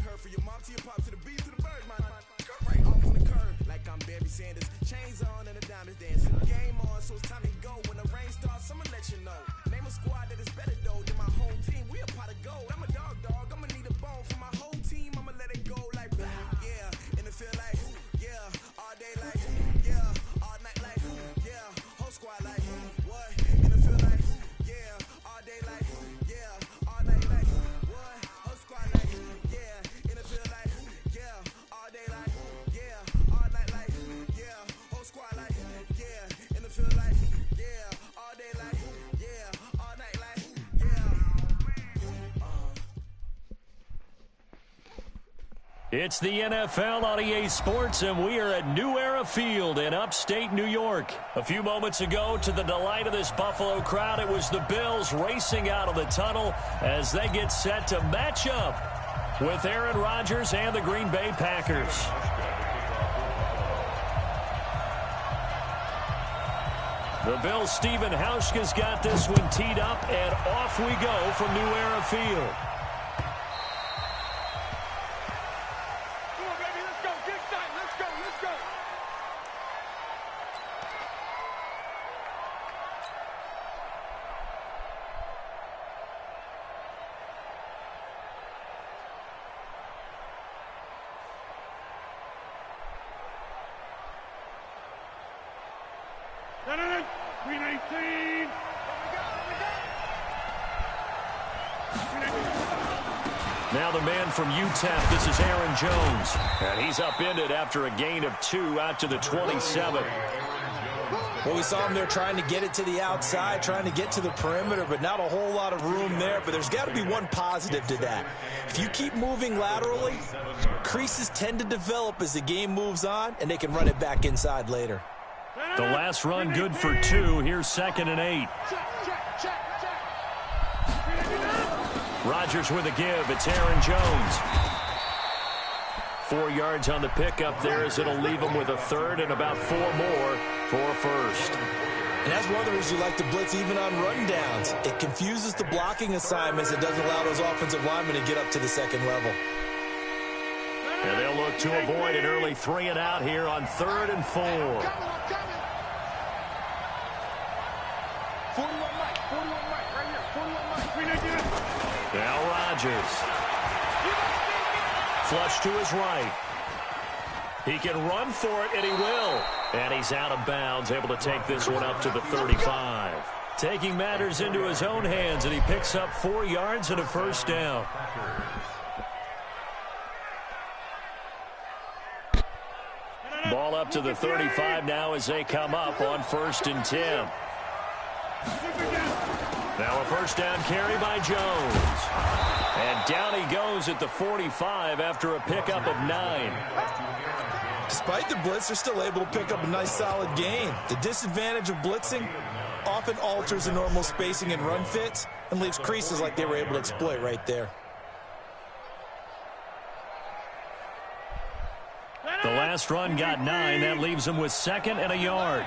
you heard from your mom to your pop to the beat to the bird, man. Right off on the curb, like I'm Barry Sanders. Chains on and the diamonds dancing. Game on, so it's time to go. When the rain starts, I'ma let you know. Name a squad that is better though than my home team. We a pot of gold. I'm a dog. I'ma need a bone for my whole team. I'ma let it go like yeah, and it feel like yeah, all day like yeah, all night like yeah, whole squad like what, and it feel like yeah, all day like yeah, all night like what, whole squad like yeah, and it feel like yeah, all day like yeah, all night like yeah, whole squad like yeah, and it feel like yeah, all day like yeah, all night like yeah. It's the NFL on EA Sports, and we are at New Era Field in upstate New York. A few moments ago, to the delight of this Buffalo crowd, it was the Bills racing out of the tunnel as they get set to match up with Aaron Rodgers and the Green Bay Packers. The Bills' Stephen Hauschka's got this one teed up, and off we go from New Era Field. Now the man from UTEP, this is Aaron Jones. And he's upended after a gain of 2 out to the 27. Well, we saw him there trying to get it to the outside, trying to get to the perimeter, but not a whole lot of room there. But there's got to be one positive to that. If you keep moving laterally, creases tend to develop as the game moves on, and they can run it back inside later. The last run good for 2. Here's 2nd and 8. Rodgers with a give. It's Aaron Jones. 4 yards on the pickup there as it'll leave him with a third and about 4 more for a first. And that's one of the reasons you like to blitz even on rundowns. It confuses the blocking assignments. It doesn't allow those offensive linemen to get up to the second level. And they'll look to avoid an early 3 and out here on 3rd and 4. 41 Mike, right here, 41 Mike. Now Rodgers. Flush to his right. He can run for it, and he will. And he's out of bounds, able to take this one up to the 35. Taking matters into his own hands, and he picks up 4 yards and a first down. Ball up to the 35 now as they come up on 1st and 10. Now a first down carry by Jones. And down he goes at the 45 after a pickup of 9. Despite the blitz, they're still able to pick up a nice solid gain. The disadvantage of blitzing often alters the normal spacing and run fits and leaves creases like they were able to exploit right there. The last run got 9. That leaves him with 2nd and a yard.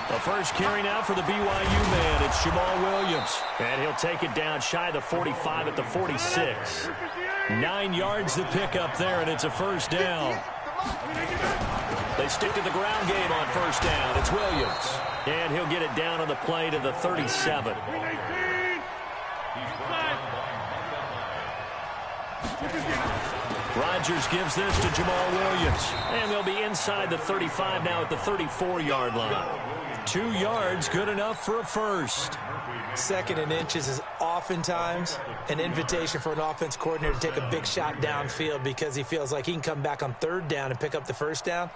The first carry now for the BYU man. It's Jamal Williams. And he'll take it down shy of the 45 at the 46. 9 yards to pick up there, and it's a first down. They stick to the ground game on first down. It's Williams. And he'll get it down on the play to the 37. Rodgers gives this to Jamal Williams. And they'll be inside the 35 now at the 34-yard line. 2 yards, good enough for a first. 2nd and inches is oftentimes an invitation for an offense coordinator to take a big shot downfield because he feels like he can come back on 3rd down and pick up the first down.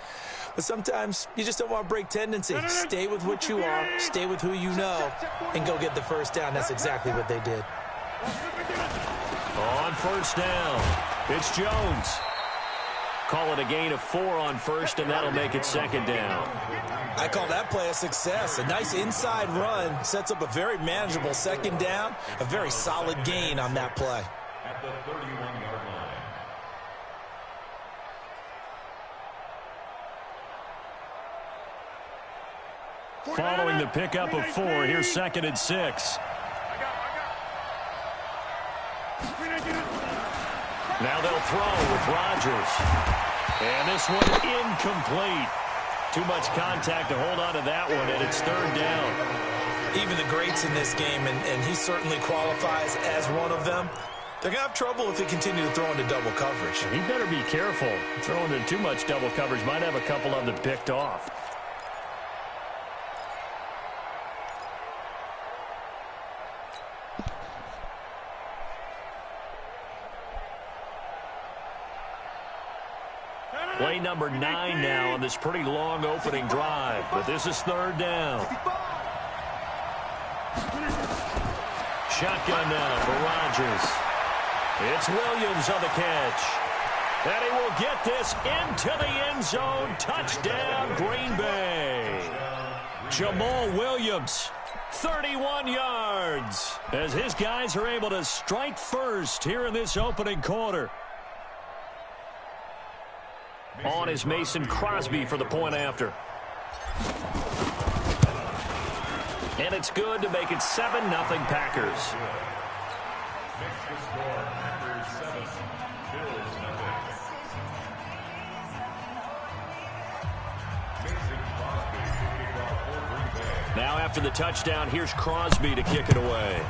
But sometimes you just don't want to break tendency. Stay with what you are, stay with who you know, and go get the first down. That's exactly what they did. On first down, it's Jones. Call it a gain of 4 on first, and that'll make it 2nd down. I call that play a success. A nice inside run sets up a very manageable 2nd down. A very solid gain on that play. At the 31-yard line. Following the pickup of 4, here's 2nd and 6. Now they'll throw with Rodgers. And this one incomplete. Too much contact to hold on to that one, and it's third down. Even the greats in this game, and he certainly qualifies as one of them, they're going to have trouble if they continue to throw into double coverage. He better be careful. Throwing into too much double coverage might have a couple of them picked off. Play number 9 now on this pretty long opening drive, but this is third down. Shotgun now for Rodgers. It's Williams on the catch. And he will get this into the end zone. Touchdown, Green Bay. Jamal Williams, 31 yards, as his guys are able to strike first here in this opening quarter. On is Mason Crosby for the point after. And it's good to make it 7-0 Packers. Now after the touchdown, here's Crosby to kick it away.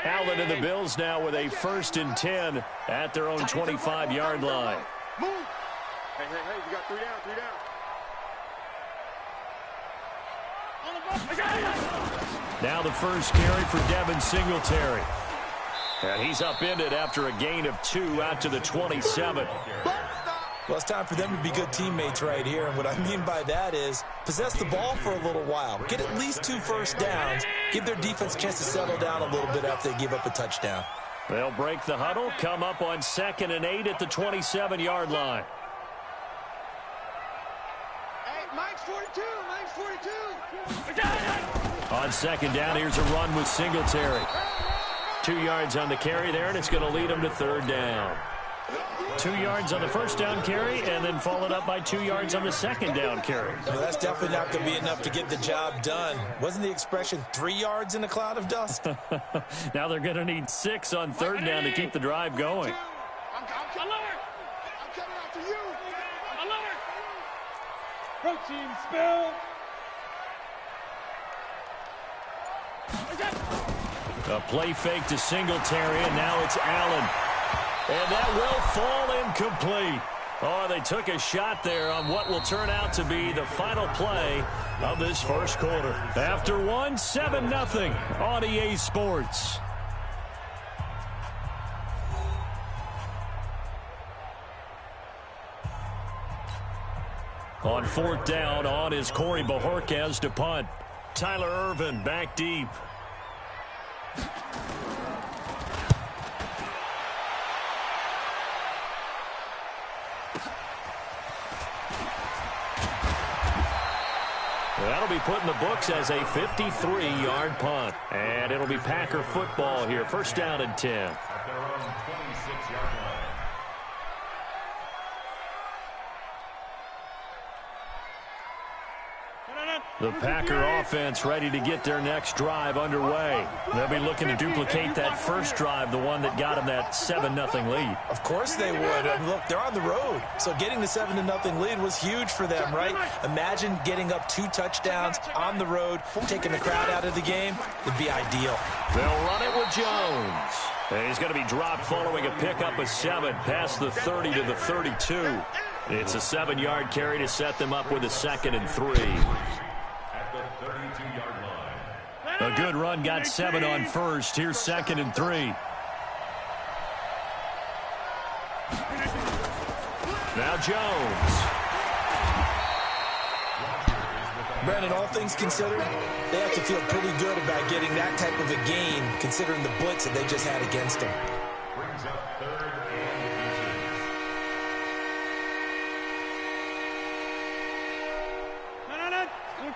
Allen and the Bills now with a 1st and 10 at their own 25-yard line. Move. Hey, you got 3 down. Now the first carry for Devin Singletary. And he's upended after a gain of 2 out to the 27. Well, it's time for them to be good teammates right here. And what I mean by that is possess the ball for a little while. Get at least 2 first downs. Give their defense a chance to settle down a little bit after they give up a touchdown. They'll break the huddle, come up on 2nd and 8 at the 27-yard line. Hey, Mike's 42. On 2nd down, here's a run with Singletary. 2 yards on the carry there, and it's going to lead them to 3rd down. 2 yards on the 1st down carry, and then followed up by 2 yards on the 2nd down carry. Well, that's definitely not going to be enough to get the job done. Wasn't the expression 3 yards in a cloud of dust? Now they're going to need 6 on 3rd down to keep the drive going. I'm coming after you. Protein spill. A play fake to Singletary, and now it's Allen. And that will fall incomplete. Oh, they took a shot there on what will turn out to be the final play of this first quarter. After one, 7-0 on EA Sports. On 4th down, on is Corey Bojorquez to punt. Tyler Ervin back deep. That'll be put in the books as a 53-yard punt. And it'll be Packer football here. 1st down and 10. At their own 26-yard line. The Packer offense ready to get their next drive underway. They'll be looking to duplicate that first drive, the one that got them that 7-0 lead. Of course they would. Look, they're on the road. So getting the 7-0 lead was huge for them, right? Imagine getting up 2 touchdowns on the road, taking the crowd out of the game. It'd be ideal. They'll run it with Jones. And he's going to be dropped following a pickup of 7 past the 30 to the 32. It's a 7-yard carry to set them up with a 2nd and 3. At the 32-yard line. A good run got 7 on first. Here's 2nd and 3. Now Jones. Brandon, all things considered, they have to feel pretty good about getting that type of a gain, considering the blitz that they just had against them. Brings up 3rd and 18.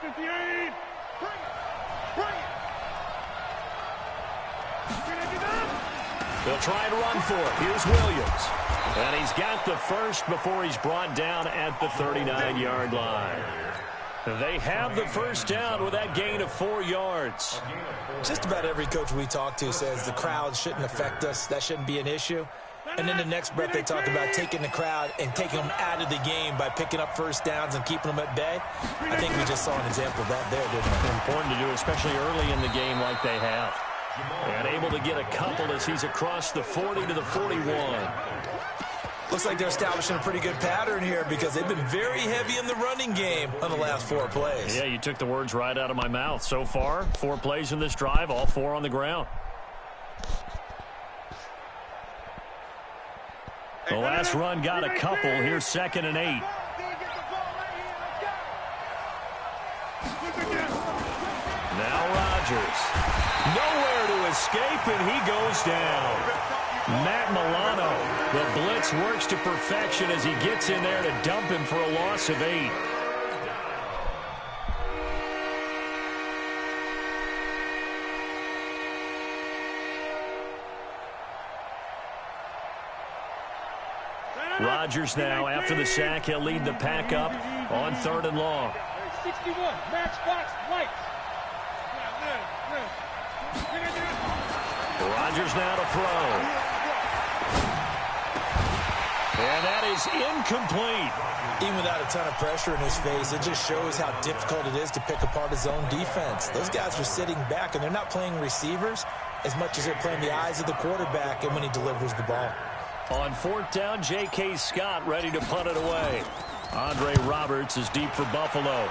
258. Bring it. Bring it. They'll try and run for it. Here's Williams. And he's got the first before he's brought down at the 39-yard line. They have the first down with that gain of 4 yards. Just about every coach we talk to says the crowd shouldn't affect us. That shouldn't be an issue. And in the next breath, they talk about taking the crowd and taking them out of the game by picking up first downs and keeping them at bay. I think we just saw an example of that there, didn't we? Important to do, especially early in the game like they have. And able to get a couple as he's across the 40 to the 41. Looks like they're establishing a pretty good pattern here because they've been very heavy in the running game on the last 4 plays. Yeah, you took the words right out of my mouth. So far, 4 plays in this drive, all 4 on the ground. The last run got a couple. Here's 2nd and 8. Now Rodgers. Nowhere to escape, and he goes down. Matt Milano. The blitz works to perfection as he gets in there to dump him for a loss of 8. Rodgers now, after the sack, he'll lead the pack up on 3rd and long. 61, matchbox lights. Rodgers now to throw. And that is incomplete. Even without a ton of pressure in his face, it just shows how difficult it is to pick apart his own defense. Those guys are sitting back, and they're not playing receivers as much as they're playing the eyes of the quarterback and when he delivers the ball. On 4th down, J.K. Scott ready to punt it away. Andre Roberts is deep for Buffalo.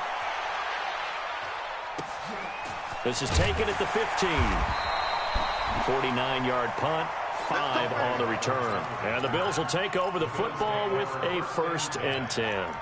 This is taken at the 15. 49-yard punt, 5 on the return. And the Bills will take over the football with a 1st and 10.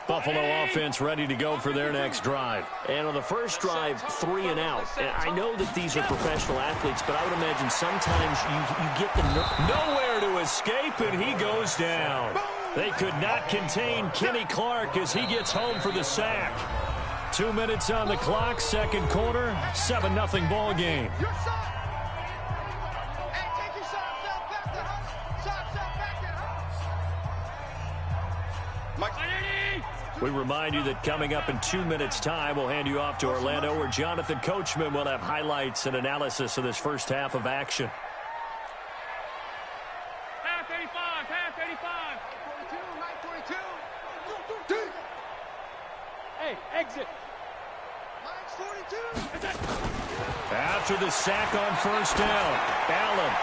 Buffalo offense ready to go for their next drive. And on the first drive, 3 and out. And I know that these are professional athletes, but I would imagine sometimes you get the nowhere to escape, and he goes down. They could not contain Kenny Clark as he gets home for the sack. 2 minutes on the clock, 2nd quarter, 7-0 ball game. We remind you that coming up in 2 minutes' time, we'll hand you off to Orlando, where Jonathan Coachman will have highlights and analysis of this first half of action. Half 85, half 85. 42, 42. Hey, exit. Line's 42. After the sack on 1st down, Allen.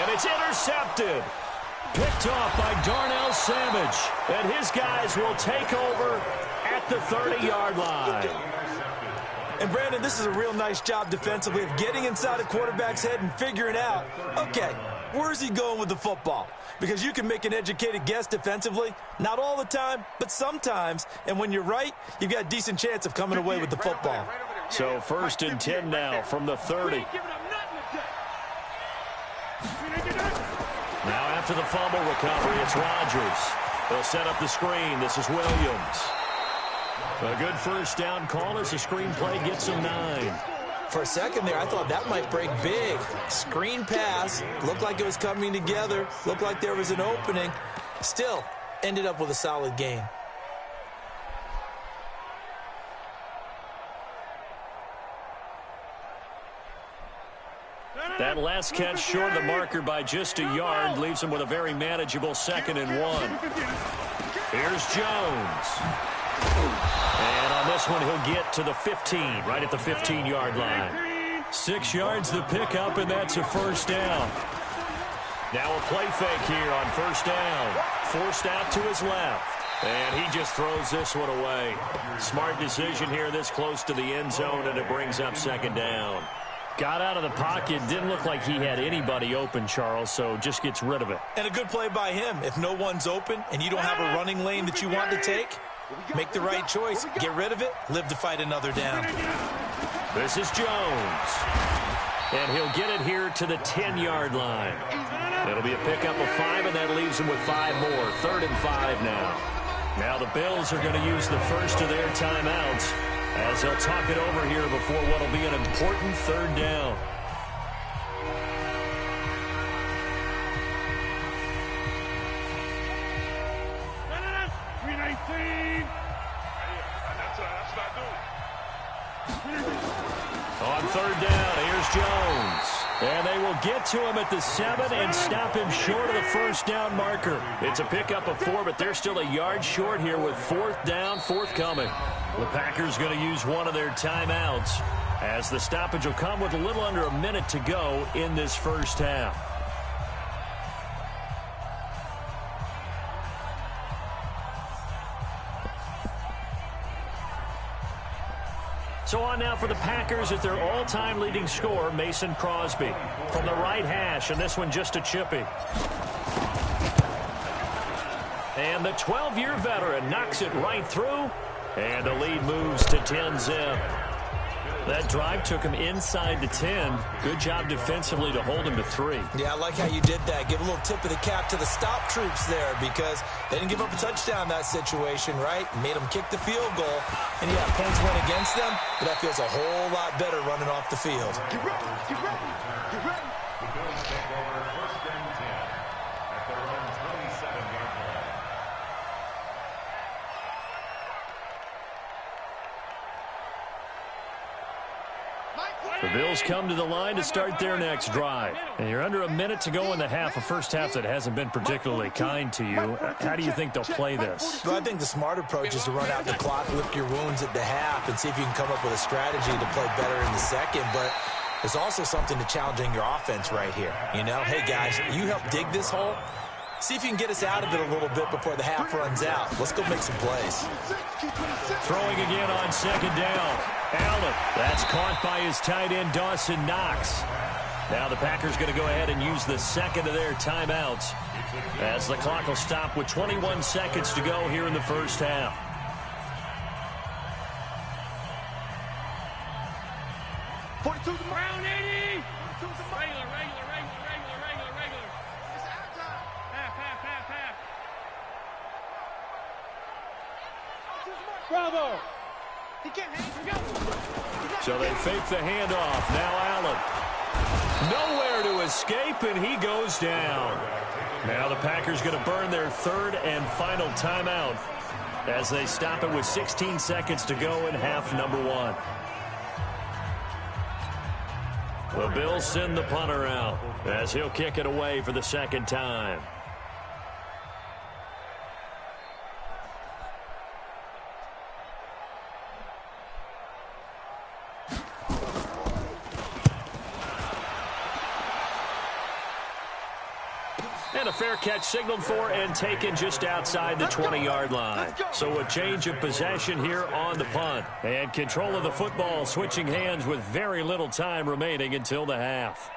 And it's intercepted. Picked off by Darnell Savage. And his guys will take over at the 30-yard line. And, Brandon, this is a real nice job defensively of getting inside a quarterback's head and figuring out, okay, where's he going with the football? Because you can make an educated guess defensively. Not all the time, but sometimes. And when you're right, you've got a decent chance of coming away with the football. So 1st and 10 now from the 30. Now after the fumble recovery, it's Rodgers. They'll set up the screen. This is Williams. A good first down call as the screen play gets him 9. For a second there, I thought that might break big. Screen pass. Looked like it was coming together. Looked like there was an opening. Still, ended up with a solid gain. That last catch short of the marker by just a yard leaves him with a very manageable 2nd and 1. Here's Jones. And on this one, he'll get to the 15, right at the 15-yard line. 6 yards the pickup, and that's a first down. Now a play fake here on 1st down. Forced out to his left. And he just throws this one away. Smart decision here this close to the end zone, and it brings up 2nd down. Got out of the pocket. Didn't look like he had anybody open, Charles, so just gets rid of it. And a good play by him. If no one's open and you don't have a running lane that you want to take, Make the right choice. Get rid of it. Live to fight another down. This is Jones. And he'll get it here to the 10-yard line. It'll be a pickup of 5, and that leaves him with 5 more. 3rd and 5 now. Now the Bills are going to use the first of their timeouts as they'll talk it over here before what will be an important 3rd down. On 3rd down, here's Jones. And they will get to him at the 7 and stop him short of the 1st down marker. It's a pickup of 4, but they're still a yard short here with 4th down forthcoming. The Packers going to use one of their timeouts as the stoppage will come with a little under a minute to go in this first half. So on now for the Packers at their all-time leading scorer, Mason Crosby. From the right hash, and this one just a chippy. And the 12-year veteran knocks it right through, and the lead moves to 10-zip. That drive took him inside the 10. Good job defensively to hold him to 3. Yeah, I like how you did that. Give a little tip of the cap to the stop troops there because they didn't give up a touchdown in that situation, right? Made them kick the field goal. And, yeah, points went against them, but that feels a whole lot better running off the field. The Bills take over 1st and 10 at their own 27-yard line. The Bills come to the line to start their next drive. And you're under a minute to go in the half, a first half that hasn't been particularly kind to you. How do you think they'll play this? Well, I think the smart approach is to run out the clock, lick your wounds at the half, and see if you can come up with a strategy to play better in the second. But there's also something to challenging your offense right here. You know, hey, guys, you help dig this hole. See if you can get us out of it a little bit before the half runs out. Let's go make some plays. Throwing again on 2nd down. Allen, that's caught by his tight end, Dawson Knox. Now the Packers going to go ahead and use the 2nd of their timeouts as the clock will stop with 21 seconds to go here in the first half. Round 80. Regular. Half. Bravo. He can't hang. So they fake the handoff. Now Allen. Nowhere to escape, and he goes down. Now the Packers going to burn their 3rd and final timeout as they stop it with 16 seconds to go in half number 1. The Bills send the punter out as he'll kick it away for the 2nd time. And a fair catch signaled for and taken just outside the 20-yard line. So a change of possession here on the punt. And control of the football switching hands with very little time remaining until the half.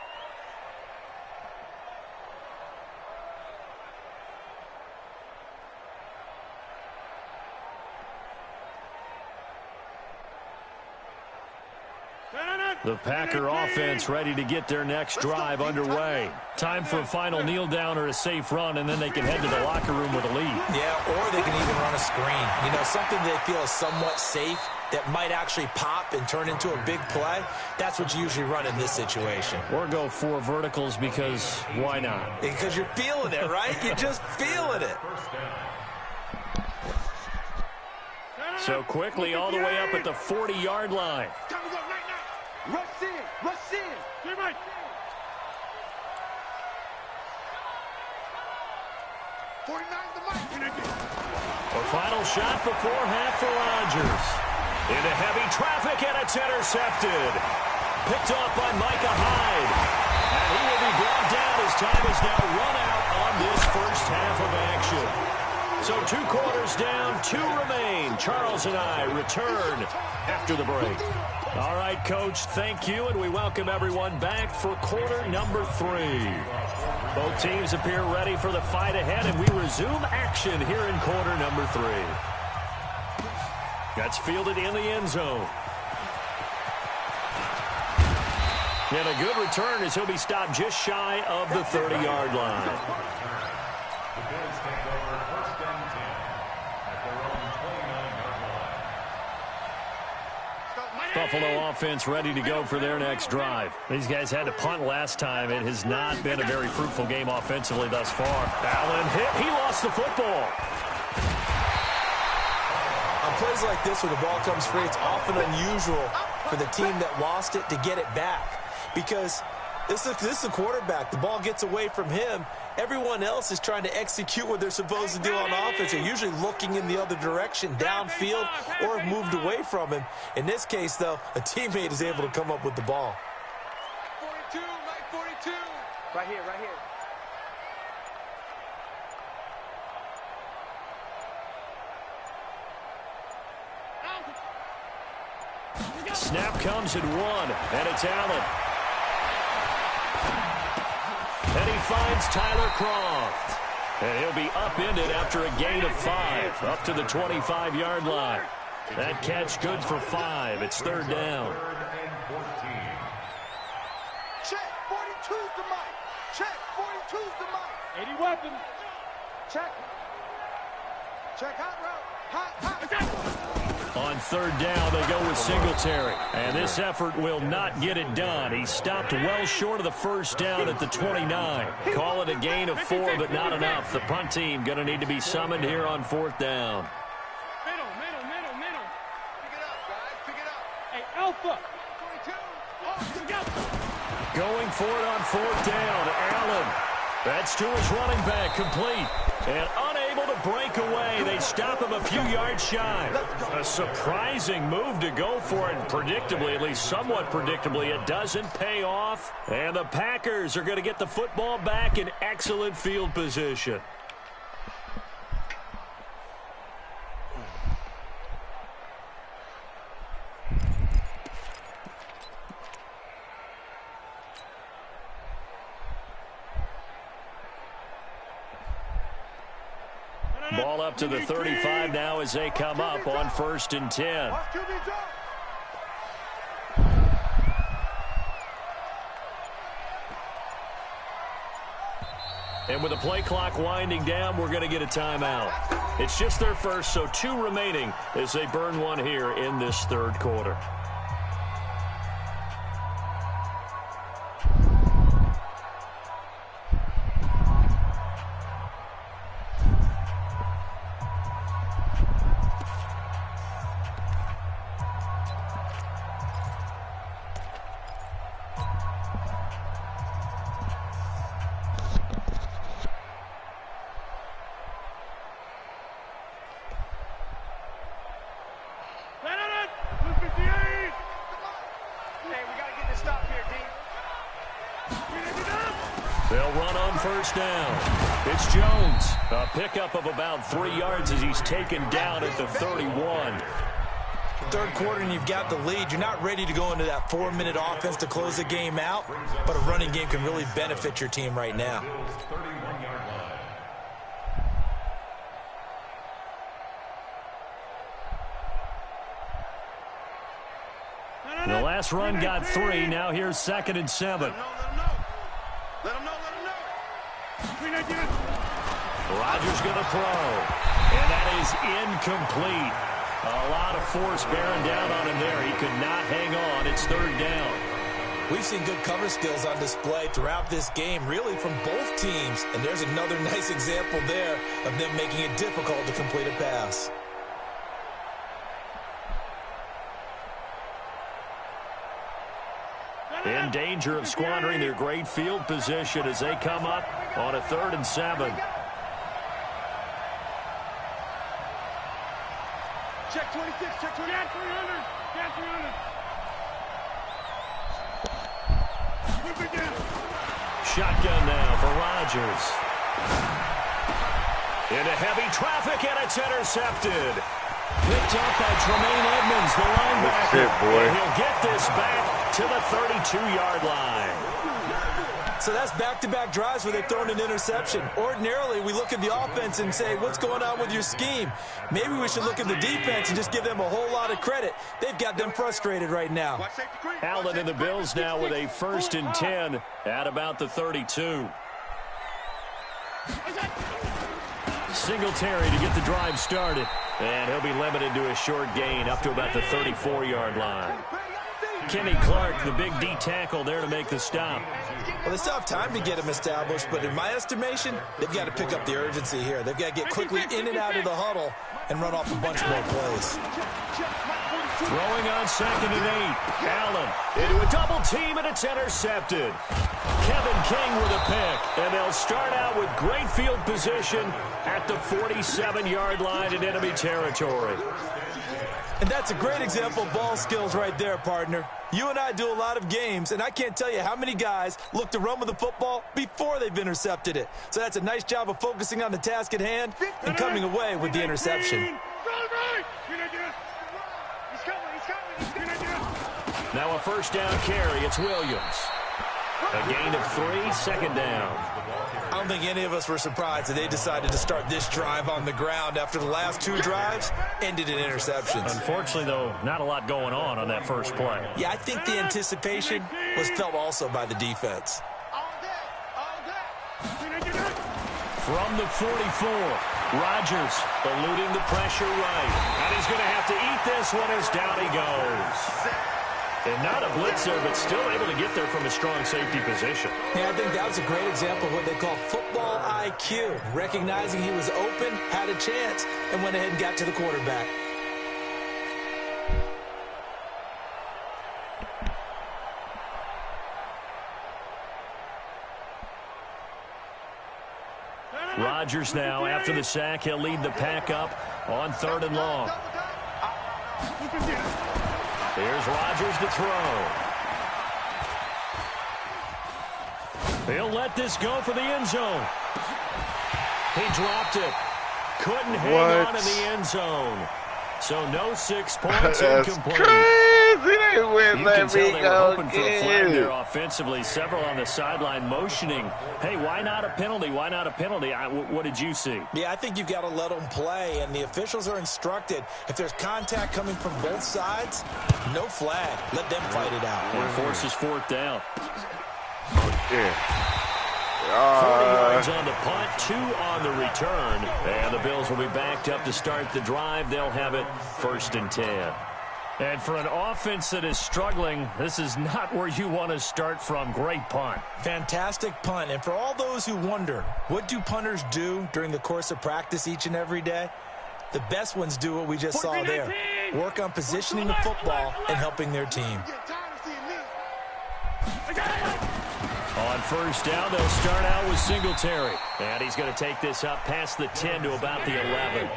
The Packer offense ready to get their next drive underway. Time for a final kneel down or a safe run, and then they can head to the locker room with a lead. Yeah, or they can even run a screen. You know, something they feel is somewhat safe that might actually pop and turn into a big play. That's what you usually run in this situation. Or go 4 verticals because why not? Because you're feeling it, right? You're just feeling it. So quickly all the way up at the 40-yard line. Rush in. Get right. A final shot before half for Rodgers. Into heavy traffic, and it's intercepted. Picked off by Micah Hyde. And he will be brought down as time is now run out on this first half of action. So 2 quarters down, 2 remain. Charles and I return after the break. All right, Coach, thank you, and we welcome everyone back for quarter number 3. Both teams appear ready for the fight ahead, and we resume action here in quarter number 3. That's fielded in the end zone. And a good return as he'll be stopped just shy of the 30-yard line. The Bills take over 1st and 10 at their own 29-yard line. Buffalo offense ready to go for their next drive. These guys had to punt last time. It has not been a very fruitful game offensively thus far. Allen hit. He lost the football. On plays like this where the ball comes free, it's often unusual for the team that lost it to get it back. Because this is the quarterback. The ball gets away from him. Everyone else is trying to execute what they're supposed to do on offense. They're usually looking in the other direction, downfield, or have moved away from him. In this case, though, a teammate is able to come up with the ball. 42, right 42. Right here, right here. Snap comes at 1, and it's Allen. And he finds Tyler Croft. And he'll be upended after a gain of 5, up to the 25-yard line. That catch good for 5. It's 3rd down. 3rd and 14. Check, 42's the mic. Check, 42's the mic. 80 weapons. Check. Check, hot route. Hot. On 3rd down, they go with Singletary. And this effort will not get it done. He stopped well short of the 1st down at the 29. Call it a gain of 4, but not enough. The punt team going to need to be summoned here on 4th down. Middle. Pick it up, guys. Pick it up. Hey, Alpha. 22. Going for it on 4th down. Allen. That's to his running back, complete. And unable to break away. They stop him a few yards shy. A surprising move to go for it. Predictably, at least somewhat predictably, it doesn't pay off. And the Packers are going to get the football back in excellent field position. Ball up to the 35 now as they come up on 1st and 10. And with the play clock winding down, we're going to get a timeout. It's just their first, so 2 remaining as they burn one here in this 3rd quarter. They'll run on 1st down. It's Jones. A pickup of about 3 yards as he's taken down at the 31. 3rd quarter and you've got the lead. You're not ready to go into that 4-minute offense to close the game out, but a running game can really benefit your team right now. The last run got 3. Now here's 2nd and 7. Let him know. Rodgers going to throw. And that is incomplete. A lot of force bearing down on him there. He could not hang on. It's 3rd down. We've seen good cover skills on display throughout this game, really from both teams. And there's another nice example there of them making it difficult to complete a pass. In danger of squandering their great field position as they come up on a 3rd and 7. Check 26, check 20. Got 300. Got 300. Shotgun now for Rodgers. Into heavy traffic, and it's intercepted. Picked up by Tremaine Edmonds, the linebacker. That's it, boy. And he'll get this back to the 32-yard line. So that's back-to-back drives where they've thrown an interception. Ordinarily, we look at the offense and say, what's going on with your scheme? Maybe we should look at the defense and just give them a whole lot of credit. They've got them frustrated right now. Allen and the Bills now with a 1st and 10 at about the 32. Singletary to get the drive started. And he'll be limited to a short gain up to about the 34-yard line. Kenny Clark, the big D tackle there to make the stop. Well, they still have time to get him established, but in my estimation, they've got to pick up the urgency here. They've got to get quickly in and out of the huddle and run off a bunch more plays. Throwing on 2nd and 8. Allen into a double team, and it's intercepted. Kevin King with a pick, and they'll start out with great field position at the 47-yard line in enemy territory. And that's a great example of ball skills right there, partner. You and I do a lot of games, and I can't tell you how many guys look to run with the football before they've intercepted it. So that's a nice job of focusing on the task at hand and coming away with the interception. Now a 1st down carry. It's Williams. A gain of 3, 2nd down. I don't think any of us were surprised that they decided to start this drive on the ground after the last 2 drives ended in interceptions. Unfortunately, though, not a lot going on that first play. Yeah, I think the anticipation was felt also by the defense. From the 44, Rodgers eluding the pressure right. And he's going to have to eat this one as down he goes. And not a blitzer, but still able to get there from a strong safety position. Yeah, I think that was a great example of what they call football IQ. Recognizing he was open, had a chance, and went ahead and got to the quarterback. Rodgers now, after the sack, he'll lead the pack up on 3rd and long. Here's Rodgers to throw. He'll let this go for the end zone. He dropped it. Couldn't hang on in the end zone. So no 6 points, incomplete. They wouldn't You let can tell me they go were hoping for a flag again. there offensively. Several on the sideline motioning, hey, why not a penalty? Why not a penalty? What did you see? Yeah, I think you've got to let them play, and the officials are instructed. If there's contact coming from both sides, no flag. Let them fight it out. And forces 4th down. Yeah. 40 yards on the punt, 2 on the return. And the Bills will be backed up to start the drive. They'll have it 1st and 10. And for an offense that is struggling, this is not where you want to start from. Great punt. Fantastic punt. And for all those who wonder, what do punters do during the course of practice each and every day? The best ones do what we just saw there. Work on positioning the football and helping their team. On 1st down, they'll start out with Singletary. And he's going to take this up past the 10 to about the 11.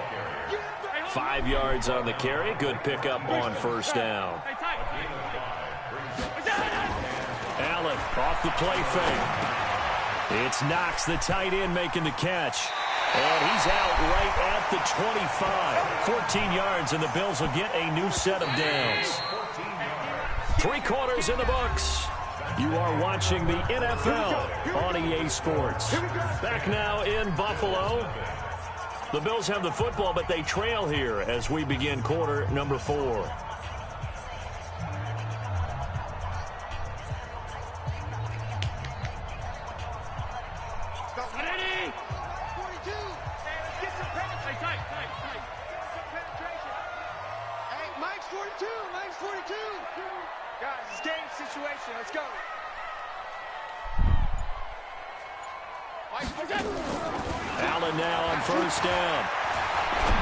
5 yards on the carry. Good pickup on 1st down. Allen off the play fake. It's Knox, the tight end, making the catch. And he's out right at the 25. 14 yards, and the Bills will get a new set of downs. 3 quarters in the books. You are watching the NFL on EA Sports. Back now in Buffalo. The Bills have the football, but they trail here as we begin quarter number 4. Mike's 42. Mike's 42. Guys, it's game situation. Let's go. Allen now on 1st down.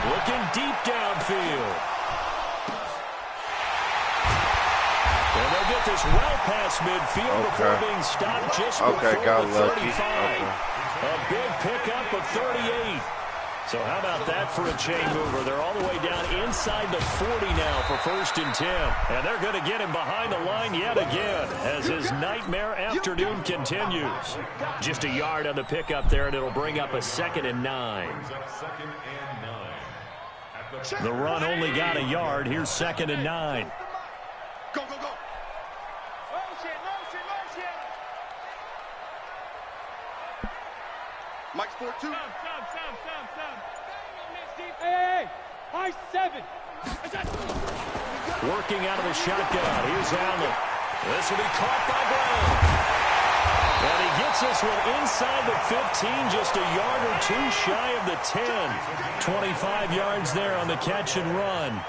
Looking deep downfield. And they'll get this well past midfield before being stopped just before the 35. A big pickup of 38. So how about that for a chain mover? They're all the way down inside the 40 now for 1st and 10. And they're going to get him behind the line yet again as his nightmare afternoon continues. Just a yard on the pickup there, and it'll bring up a 2nd and 9. The run only got a yard. Here's 2nd and 9. Go, go, go. Motion, motion, motion. 4-2. Hey, high 7. Working out of the shotgun. Here's Allen. This will be caught by Brown. And he gets this one inside the 15, just a yard or two shy of the 10. 25 yards there on the catch and run.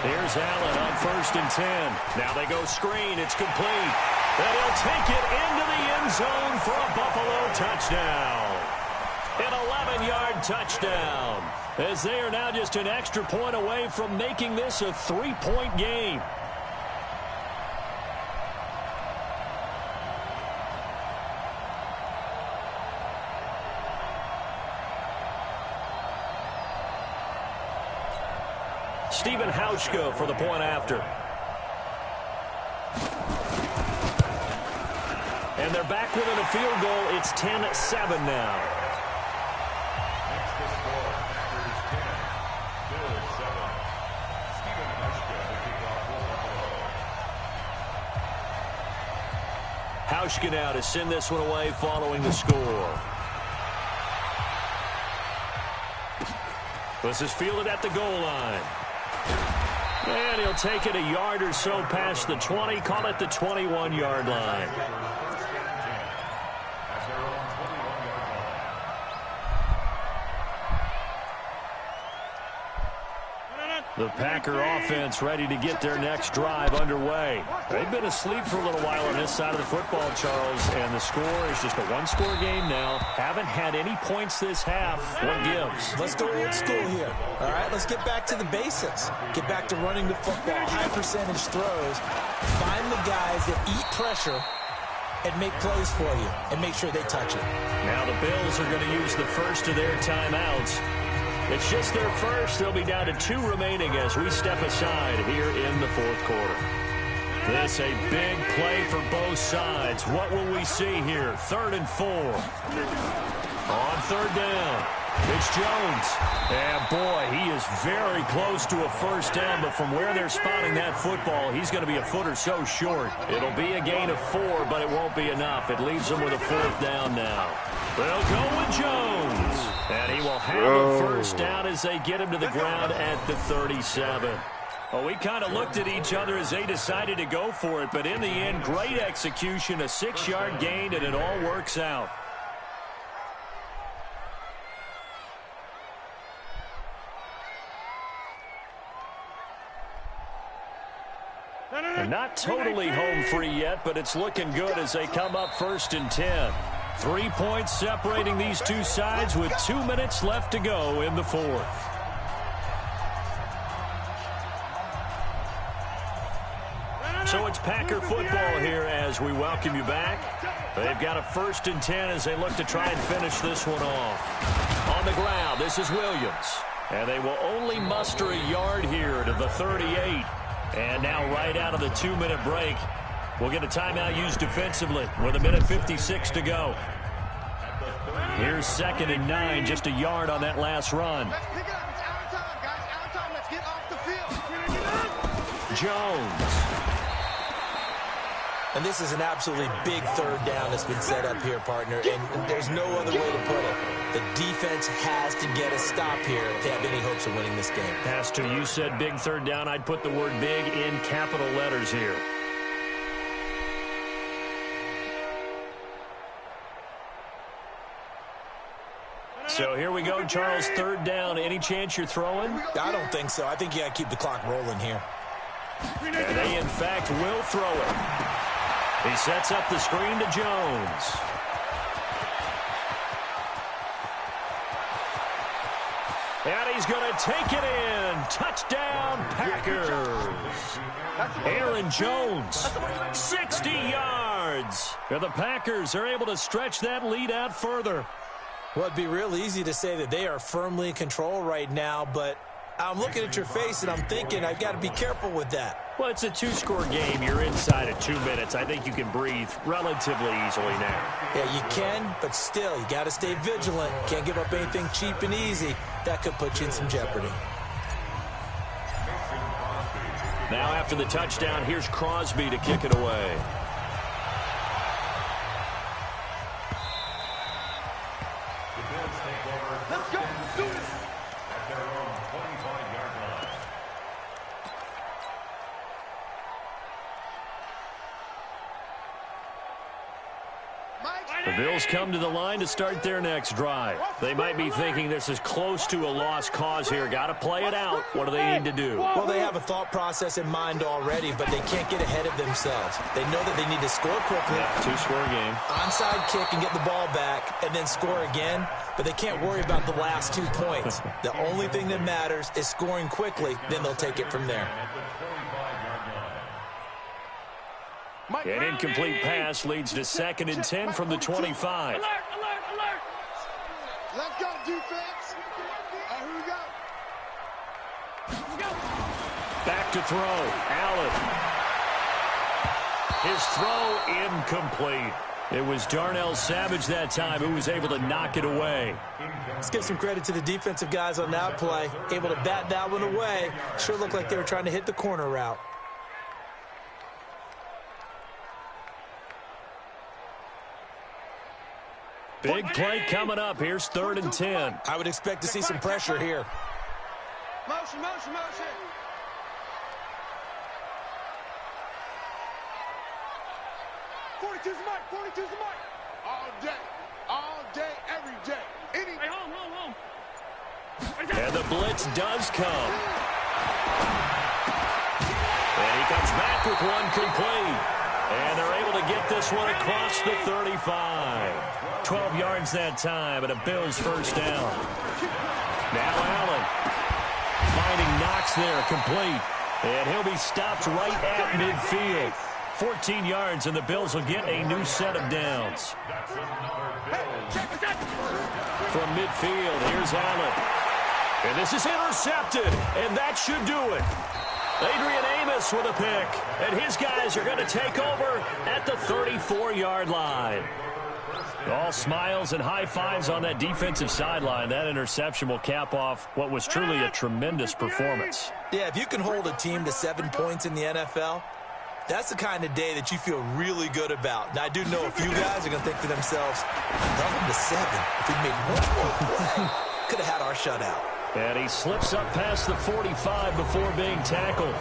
Here's Allen on 1st and 10. Now they go screen. It's complete. And he'll take it into the end zone for a Buffalo touchdown. An 11-yard touchdown. As they are now just an extra point away from making this a 3-point game. Stephen Hauschka for the point after. And they're back within a field goal. It's 10-7 now. Next to score, Packers 10, Bills 7. Stephen Hauschka to kick off for Buffalo. Hauschka now to send this one away following the score. This is fielded at the goal line. And he'll take it a yard or so past the 20, call it the 21-yard line. The Packer offense ready to get their next drive underway. They've been asleep for a little while on this side of the football, Charles, and the score is just a one-score game now. Haven't had any points this half. What gives? Let's go old school here. All right, let's get back to the basics. Get back to running the football, high percentage throws. Find the guys that eat pressure and make plays for you and make sure they touch it. Now the Bills are going to use the first of their timeouts. It's just their first. They'll be down to 2 remaining as we step aside here in the 4th quarter. This a big play for both sides. What will we see here? 3rd and 4. On 3rd down, it's Jones. And boy, he is very close to a first down, but from where they're spotting that football, he's going to be a foot or so short. It'll be a gain of 4, but it won't be enough. It leaves them with a 4th down now. They'll go with Jones. And he will have a first down as they get him to the ground at the 37. Well, we kind of looked at each other as they decided to go for it, but in the end, great execution, a 6-yard gain, and it all works out. And not totally home free yet, but it's looking good as they come up 1st and 10. 3 points separating these two sides with 2 minutes left to go in the 4th. So it's Packer football here as we welcome you back. They've got a 1st and 10 as they look to try and finish this one off. On the ground, this is Williams. And they will only muster a yard here to the 38. And now right out of the 2-minute break, we'll get a timeout used defensively with 1:56 to go. Here's 2nd and 9, just a yard on that last run. Let's pick it up. It's our time, guys. Our time. Let's get off the field. Jones. And this is an absolutely big 3rd down that's been set up here, partner, and there's no other way to put it. The defense has to get a stop here to have any hopes of winning this game. Pastor, you said big 3rd down. I'd put the word big in capital letters here. So here we go, Charles, 3rd down. Any chance you're throwing? I don't think so. I think you got to keep the clock rolling here. And they, in fact, will throw it. He sets up the screen to Jones. And he's going to take it in. Touchdown, Packers. Aaron Jones, 60 yards. And the Packers are able to stretch that lead out further. Well, it'd be real easy to say that they are firmly in control right now, but I'm looking at your face and I'm thinking I've got to be careful with that. Well, it's a 2-score game. You're inside of 2 minutes. I think you can breathe relatively easily now. Yeah, you can, but still, you got to stay vigilant. Can't give up anything cheap and easy. That could put you in some jeopardy. Now after the touchdown, here's Crosby to kick it away. Let's go. Do it. At their own 25-yard line. The Bills come to the line to start their next drive. They might be thinking this is close to a lost cause here. Got to play it out. What do they need to do? Well, they have a thought process in mind already, but they can't get ahead of themselves. They know that they need to score quickly. Yeah, two-score game. Onside kick and get the ball back and then score again, but they can't worry about the last 2 points. The only thing that matters is scoring quickly, then they'll take it from there. An incomplete pass leads to 2nd and 10 from the 25. Alert, alert, alert. Let's go, defense. Here we go. Back to throw. Allen. His throw incomplete. It was Darnell Savage that time who was able to knock it away. Let's give some credit to the defensive guys on that play. Able to bat that one away. Sure looked like they were trying to hit the corner route. Big play coming up. Here's 3rd and 10. I would expect to see some pressure here. Motion, motion, motion. '42's the mic, 42's the mic. All day, every day. Hey, home. And the blitz does come. And he comes back with one complete. And they're able to get this one across the 35. 12 yards that time, and a Bills first down. Now Allen finding Knox there, complete. And he'll be stopped right at midfield. 14 yards, and the Bills will get a new set of downs. From midfield, here's Allen. And this is intercepted, and that should do it. Adrian Amos with a pick, and his guys are going to take over at the 34-yard line. All smiles and high fives on that defensive sideline. That interception will cap off what was truly a tremendous performance. Yeah, if you can hold a team to 7 points in the NFL, that's the kind of day that you feel really good about. Now, I do know a few guys are going to think to themselves, held them to 7. If we made one more play, could have had our shutout. And he slips up past the 45 before being tackled.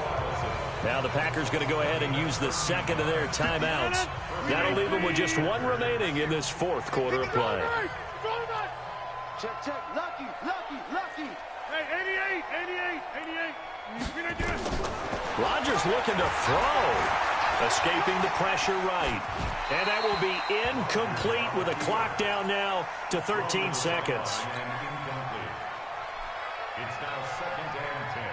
Now the Packers going to go ahead and use the second of their timeouts. That'll leave them with just one remaining in this 4th quarter of play. Check, check. Lucky. Hey, 88. Rodgers looking to throw. Escaping the pressure right. And that will be incomplete with a clock down now to 13 seconds. It's now 2nd and 10.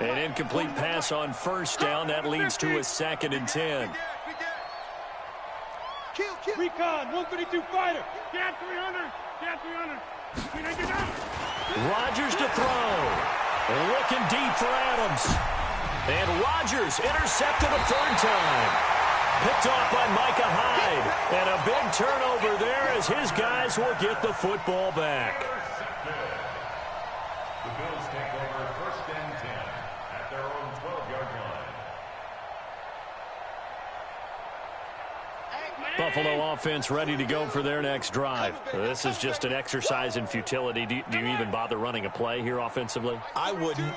An incomplete pass on first down. That leads to a 2nd and 10. Kill. Recon, 132 fighter. Get 300. Rodgers to throw. Looking deep for Adams. And Rodgers intercepted a 3rd time. Picked off by Micah Hyde. And a big turnover there as his guys will get the football back. The Bills take over 1st and 10 at their own 12-yard line. Buffalo offense ready to go for their next drive. This is just an exercise in futility. Do you even bother running a play here offensively? I wouldn't,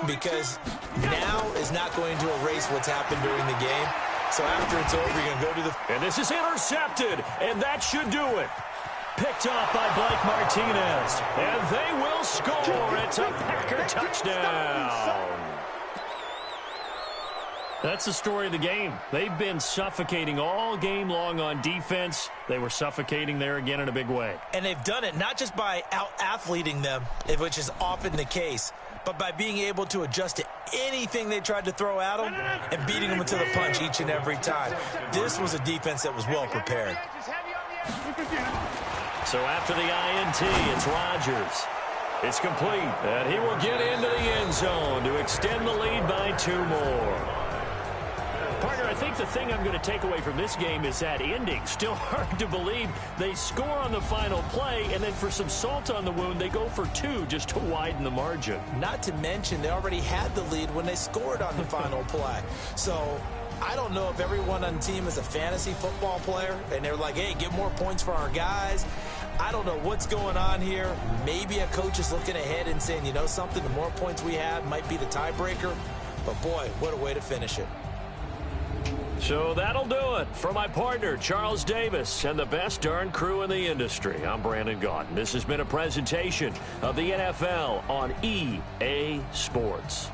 because now is not going to erase what's happened during the game. So after it's over, you're going to go to the... And this is intercepted, and that should do it. Picked off by Blake Martinez, and they will score. It's a Packer touchdown. That's the story of the game. They've been suffocating all game long on defense. They were suffocating there again in a big way. And they've done it not just by out-athleting them, which is often the case, but by being able to adjust to anything they tried to throw at them and beating them into the punch each and every time. This was a defense that was well prepared. So after the INT, it's Rodgers. It's complete, and he will get into the end zone to extend the lead by 2 more. Partner, I think the thing I'm going to take away from this game is that ending. Still hard to believe they score on the final play, and then for some salt on the wound, they go for 2 just to widen the margin. Not to mention, they already had the lead when they scored on the final play. So I don't know if everyone on the team is a fantasy football player, and they're like, hey, get more points for our guys. I don't know what's going on here. Maybe a coach is looking ahead and saying, you know something, the more points we have might be the tiebreaker. But, boy, what a way to finish it. So that'll do it for my partner, Charles Davis, and the best darn crew in the industry. I'm Brandon Gaudin. This has been a presentation of the NFL on EA Sports.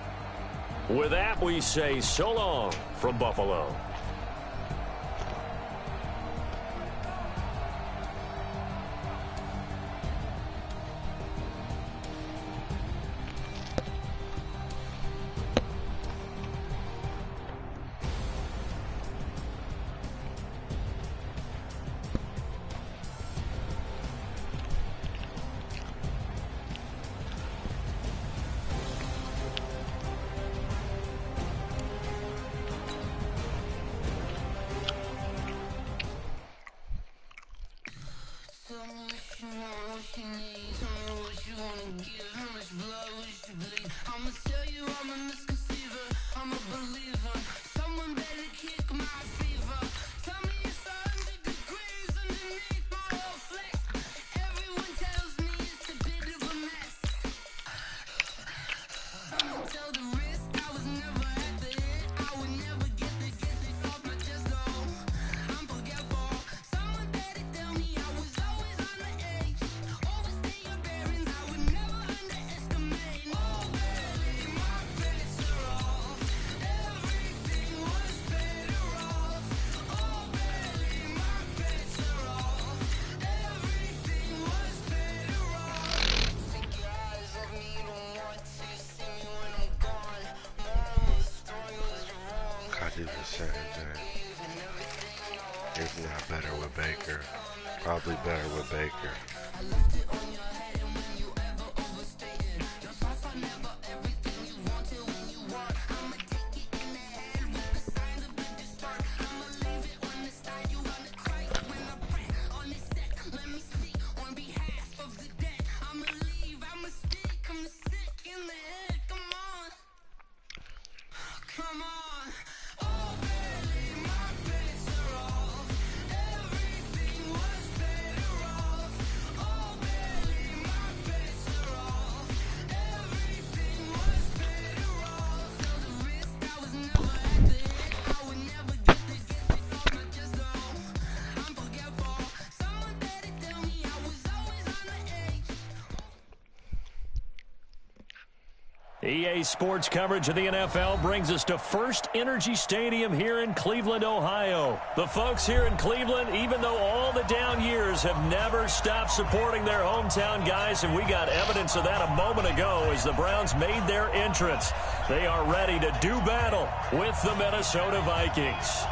With that, we say so long from Buffalo. If not better with Baker, probably better with Baker. EA Sports coverage of the NFL brings us to First Energy Stadium here in Cleveland, Ohio. The folks here in Cleveland, even though all the down years, have never stopped supporting their hometown guys, and we got evidence of that a moment ago as the Browns made their entrance. They are ready to do battle with the Minnesota Vikings.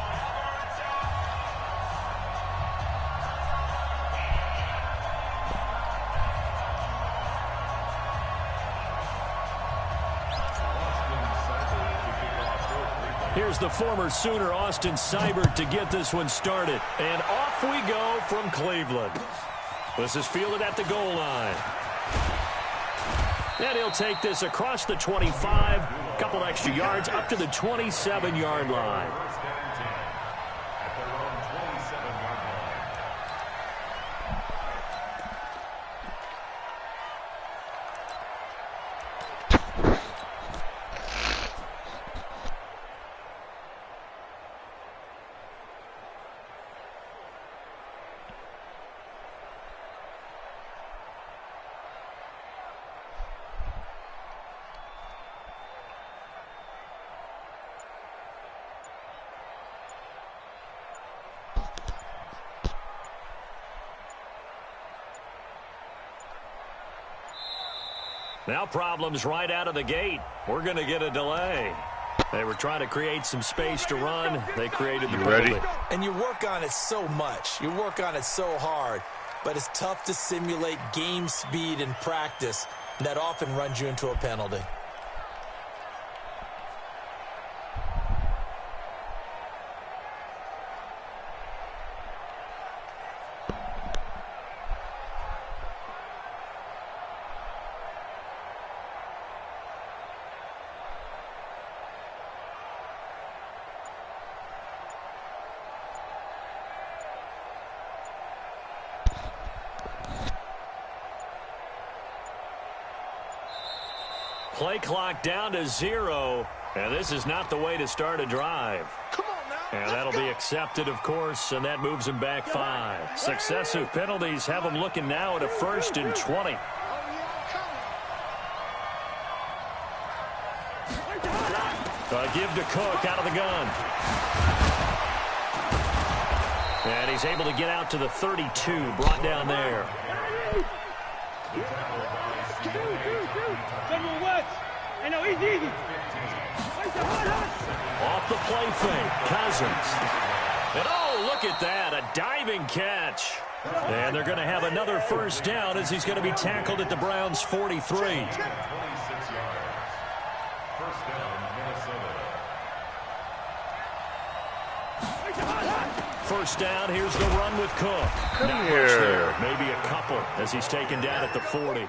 Here's the former Sooner, Austin Seibert, to get this one started. And off we go from Cleveland. This is fielded at the goal line. And he'll take this across the 25, a couple extra yards, up to the 27-yard line. Now problems right out of the gate. We're going to get a delay. They were trying to create some space to run. They created the penalty. And you work on it so much. You work on it so hard. But it's tough to simulate game speed in practice. That often runs you into a penalty. Play clock down to 0, and this is not the way to start a drive. Come on now. And that'll be accepted, of course, and that moves him back 5. Successive penalties have him looking now at a 1st and 20. Give to Cook out of the gun. And he's able to get out to the 32, brought down there. Off the play fake, Cousins. And oh, look at that, a diving catch. And they're going to have another 1st down as he's going to be tackled at the Browns' 43. 1st down, here's the run with Cook. Not much there, maybe a couple as he's taken down at the 40. Well,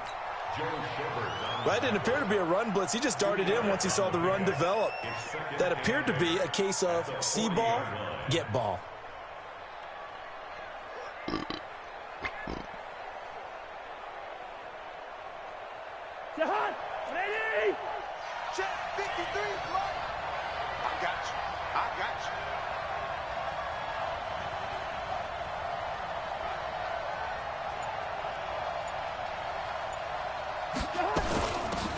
that didn't appear to be a run blitz. He just darted in once he saw the run develop. That appeared to be a case of see ball, get ball. Jahan, ready? Check 53, Mike. I got you. I got you.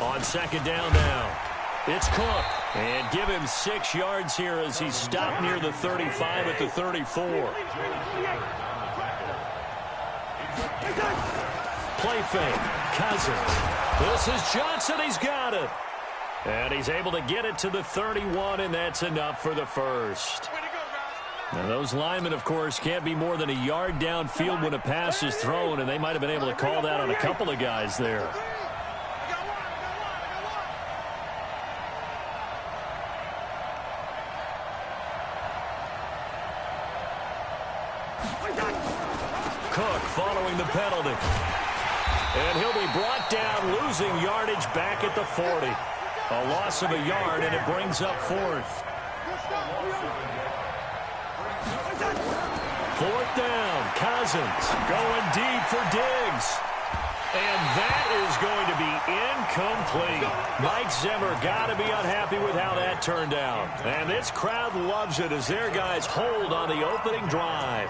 On 2nd down now, it's Cook. And give him 6 yards here as he's stopped near the 35 at the 34. Play fake, Cousins. This is Johnson, he's got it. And he's able to get it to the 31, and that's enough for the 1st. Now, those linemen, of course, can't be more than a yard downfield when a pass is thrown, and they might have been able to call that on a couple of guys there. Cook following the penalty. And he'll be brought down, losing yardage back at the 40. A loss of a yard, and it brings up 4th. 4th down, Cousins going deep for Diggs. And that is going to be incomplete. Mike Zimmer got to be unhappy with how that turned out. And this crowd loves it as their guys hold on the opening drive.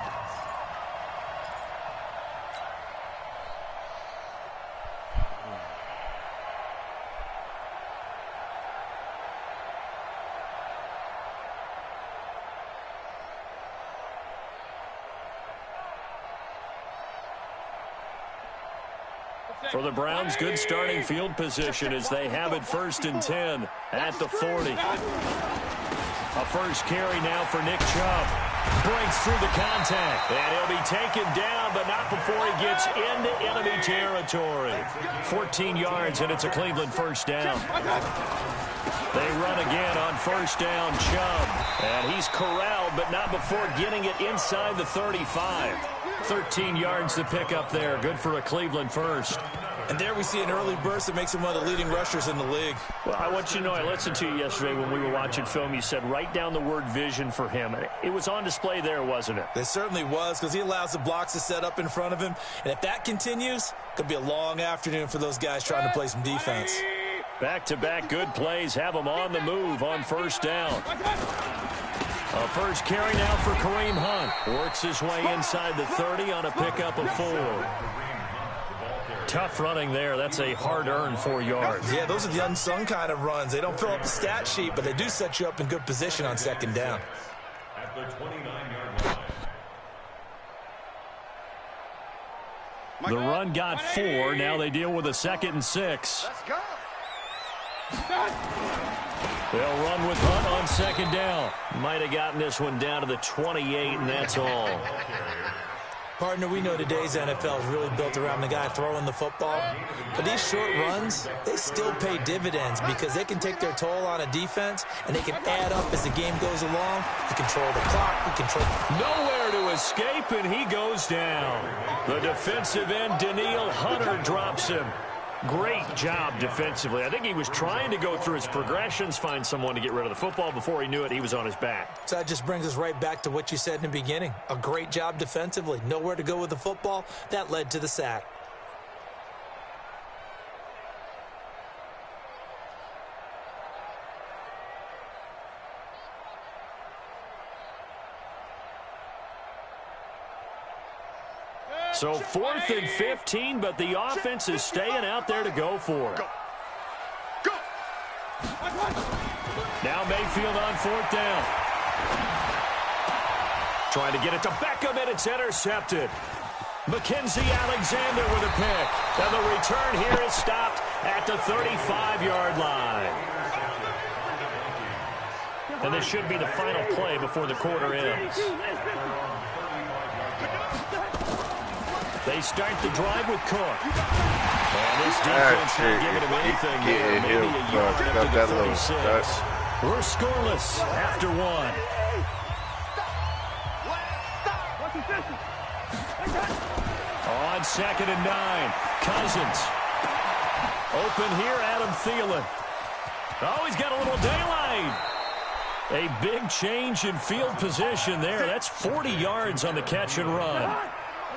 For the Browns, good starting field position as they have it 1st and 10 at the 40. A 1st carry now for Nick Chubb. Breaks through the contact, and he'll be taken down, but not before he gets into enemy territory. 14 yards, and it's a Cleveland 1st down. They run again on 1st down, Chubb. And he's corralled, but not before getting it inside the 35. 13 yards to pick up there. Good for a Cleveland 1st. And there we see an early burst that makes him one of the leading rushers in the league. Well, I want you to know, I listened to you yesterday when we were watching film. You said write down the word vision for him. It was on display there, wasn't it? It certainly was, because he allows the blocks to set up in front of him. And if that continues, it could be a long afternoon for those guys trying to play some defense. Back-to-back good plays have him on the move on 1st down. A 1st carry now for Kareem Hunt. Works his way inside the 30 on a pickup of 4. Tough running there. That's a hard-earned 4 yards. Yeah, those are the unsung kind of runs. They don't fill up the stat sheet, but they do set you up in good position on 2nd down. At the 29-yard line. The run got 4. Now they deal with a 2nd and 6. Let's go. They'll run with Hunt on 2nd down. Might have gotten this one down to the 28, and that's all. Partner, we know today's NFL is really built around the guy throwing the football. But these short runs, they still pay dividends because they can take their toll on a defense, and they can add up as the game goes along. You control the clock. You control... Nowhere to escape, and he goes down. The defensive end, Danielle Hunter, drops him. Great job defensively. I think he was trying to go through his progressions, find someone to get rid of the football. Before he knew it, he was on his back. So that just brings us right back to what you said in the beginning. A great job defensively. Nowhere to go with the football. That led to the sack. So 4th and 15, but the offense is staying out there to go for it. Now Mayfield on 4th down. Trying to get it to Beckham, and it's intercepted. Mackenzie Alexander with a pick. And the return here is stopped at the 35-yard line. And this should be the final play before the quarter ends. They start the drive with Cook. And this defense not giving him anything here. Maybe a yard up to the 36. We're scoreless after one. On 2nd and 9. Cousins. Open here, Adam Thielen. Oh, he's got a little daylight. A big change in field position there. That's 40 yards on the catch and run.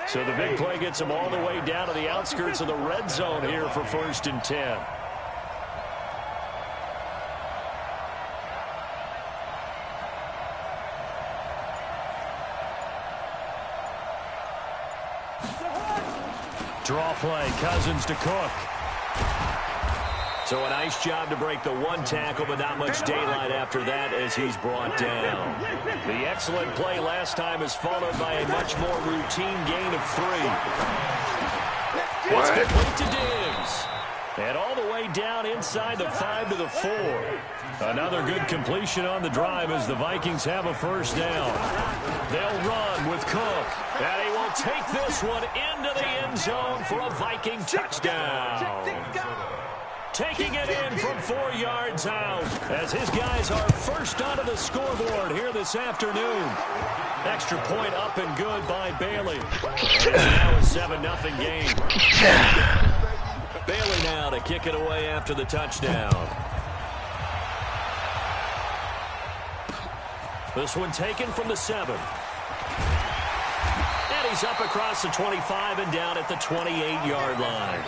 So the big play gets him all the way down to the outskirts of the red zone here for 1st and 10. Draw play, Cousins to Cook. So a nice job to break the one tackle, but not much daylight after that as he's brought down. The excellent play last time is followed by a much more routine gain of 3. It's complete to Diggs. And all the way down inside the 5 to the 4. Another good completion on the drive as the Vikings have a 1st down. They'll run with Cook. And he will take this one into the end zone for a Viking touchdown. Taking it in from 4 yards out as his guys are first onto the scoreboard here this afternoon. Extra point up and good by Bailey. It's now a 7-0 game. Bailey now to kick it away after the touchdown. This one taken from the 7. And he's up across the 25 and down at the 28-yard line.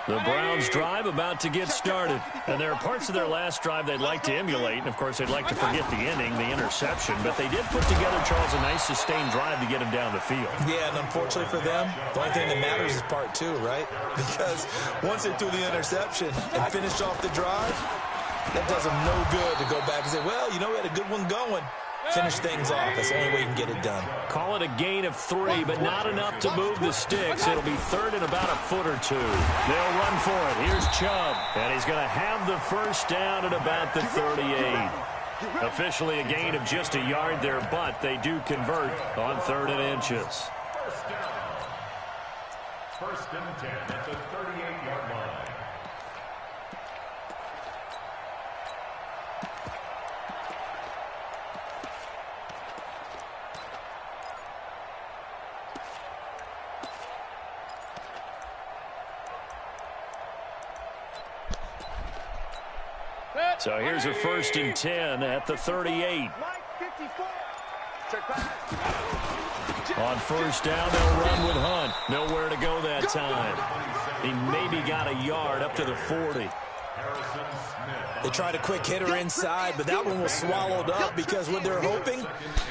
The Browns drive about to get started. And there are parts of their last drive they'd like to emulate. And, of course, they'd like to forget the inning, the interception. But they did put together, Charles, a nice sustained drive to get him down the field. Yeah, and unfortunately for them, the only thing that matters is part 2, right? Because once they threw the interception and finished off the drive, that does them no good to go back and say, well, you know, we had a good one going. Finish things off. That's the only way you can get it done. Call it a gain of 3, but not enough to move the sticks. It'll be 3rd and about a foot or 2. They'll run for it. Here's Chubb, and he's going to have the 1st down at about the 38. Officially a gain of just a yard there, but they do convert on 3rd and inches. 1st and 10 at the 38-yard line. So here's a 1st and 10 at the 38. On 1st down, they'll run with Hunt. Nowhere to go that time. He maybe got a yard up to the 40. They tried a quick hitter inside, but that one was swallowed up because what they're hoping,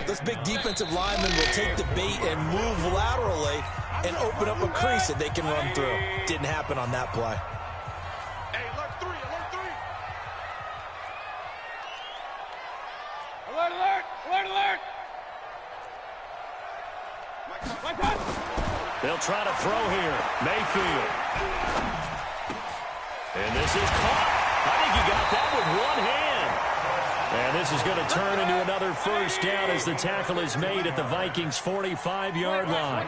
those big defensive linemen will take the bait and move laterally and open up a crease that they can run through. Didn't happen on that play. They'll try to throw here. Mayfield. And this is caught. I think he got that with one hand. And this is going to turn into another 1st down as the tackle is made at the Vikings' 45-yard line.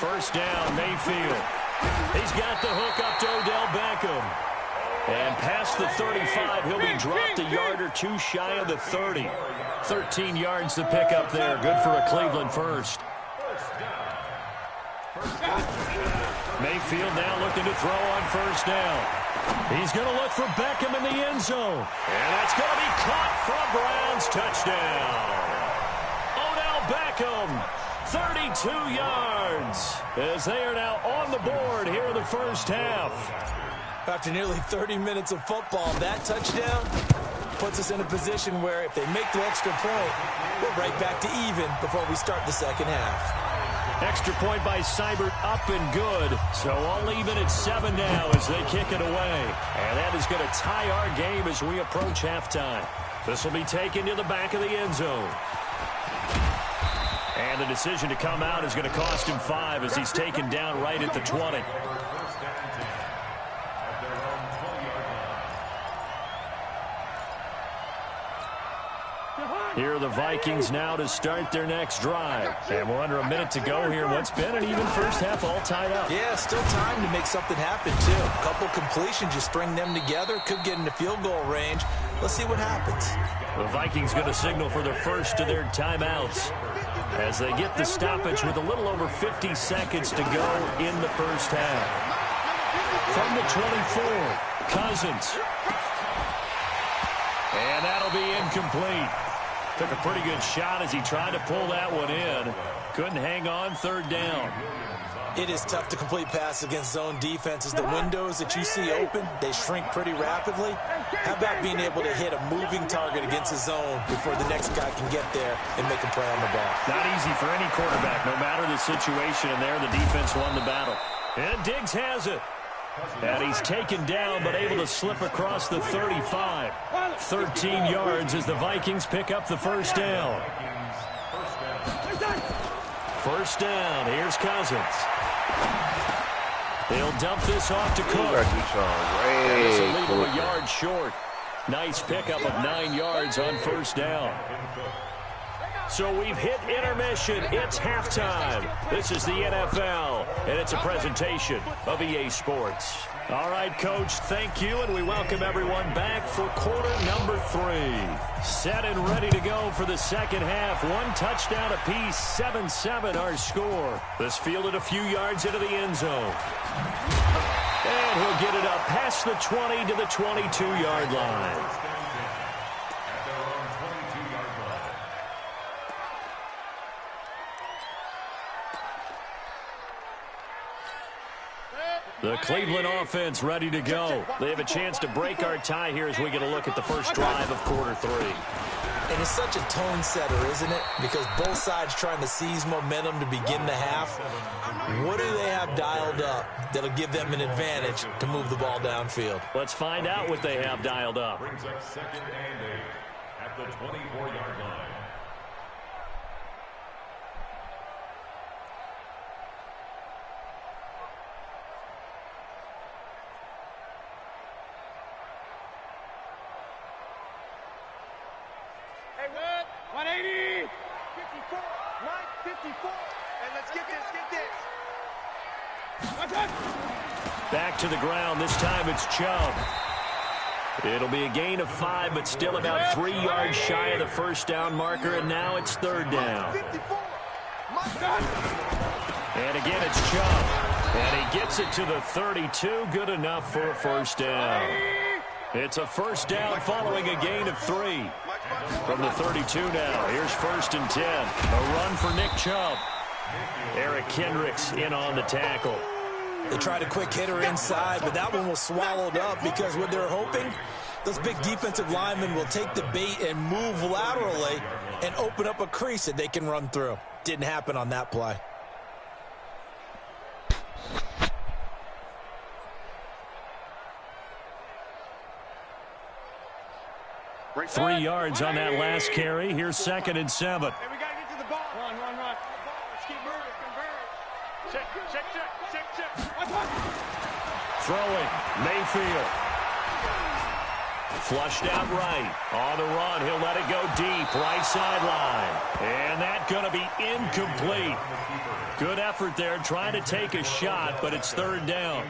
1st down, Mayfield. He's got the hook up to Odell Beckham. And past the 35, he'll be dropped a yard or 2 shy of the 30. 13 yards to pick up there. Good for a Cleveland 1st. Mayfield now looking to throw on 1st down. He's going to look for Beckham in the end zone. And that's going to be caught for a Browns touchdown. Odell Beckham 32 yards as they are now on the board here in the first half. After nearly 30 minutes of football, that touchdown puts us in a position where if they make the extra point, we're right back to even before we start the second half. Extra point by Seibert up and good. So all even at 7 now as they kick it away. And that is going to tie our game as we approach halftime. This will be taken to the back of the end zone. And the decision to come out is going to cost him 5 as he's taken down right at the 20. Here are the Vikings now to start their next drive. And we're under a minute to go here. What's been an even first half all tied up. Yeah, still time to make something happen, too. A couple completions, you string them together, could get into field goal range. Let's see what happens. The Vikings going to signal for the first of their timeouts as they get the stoppage with a little over 50 seconds to go in the first half. From the 24, Cousins. And that'll be incomplete. Took a pretty good shot as he tried to pull that one in. Couldn't hang on, third down. It is tough to complete passes against zone defenses. The windows that you see open, they shrink pretty rapidly. How about being able to hit a moving target against a zone before the next guy can get there and make a play on the ball? Not easy for any quarterback, no matter the situation, and there the defense won the battle. And Diggs has it. And he's taken down, but able to slip across the 35. 13 yards as the Vikings pick up the first down. First down. Here's Cousins. They'll dump this off to Cook. And it's a lead of a yard short. Nice pickup of 9 yards on first down. So we've hit intermission. It's halftime. This is the NFL, and it's a presentation of EA Sports. All right, Coach, thank you, and we welcome everyone back for quarter number 3. Set and ready to go for the second half. One touchdown apiece, 7-7 our score. This fielded a few yards into the end zone. And he'll get it up past the 20 to the 22-yard line. The Cleveland offense ready to go. They have a chance to break our tie here as we get a look at the first drive of quarter 3. And it's such a tone setter, isn't it? Because both sides trying to seize momentum to begin the half. What do they have dialed up that'll give them an advantage to move the ball downfield? Let's find out what they have dialed up. Brings up second and 8 at the 24-yard line. Hey, 180. 54. Mike, 54. And let's get this, Back to the ground. This time it's Chubb. It'll be a gain of 5, but still about 3 yards shy of the first down marker, and now it's third down. 54. And again, it's Chubb. And he gets it to the 32. Good enough for a first down. It's a first down following a gain of 3. From the 32 now, here's first and 10. A run for Nick Chubb. Eric Kendricks in on the tackle. They tried a quick hitter inside, but that one was swallowed up because what they're hoping, those big defensive linemen will take the bait and move laterally and open up a crease that they can run through. Didn't happen on that play. Three yards on that last carry. Here's second and 7. Hey, we got to get to the ball. Run. Let's keep moving. Convert. Check. Throwing. Mayfield. Flushed out right. On the run. He'll let it go deep. Right sideline. And that's going to be incomplete. Good effort there trying to take a shot, but it's third down.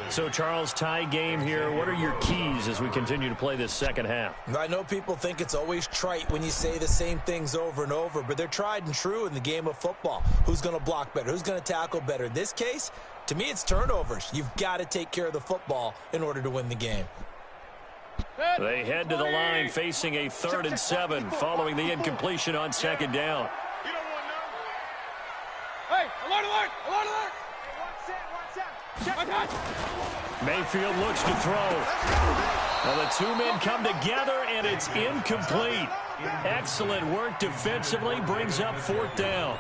So, Charles, tie game here. What are your keys as we continue to play this second half? I know people think it's always trite when you say the same things over and over, but they're tried and true in the game of football. Who's going to block better? Who's going to tackle better? In this case, to me, it's turnovers. You've got to take care of the football in order to win the game. They head to the line facing a 3rd and 7 following the incompletion on second down. Mayfield looks to throw. Well, the two men come together, and it's incomplete. Excellent work defensively, brings up 4th down.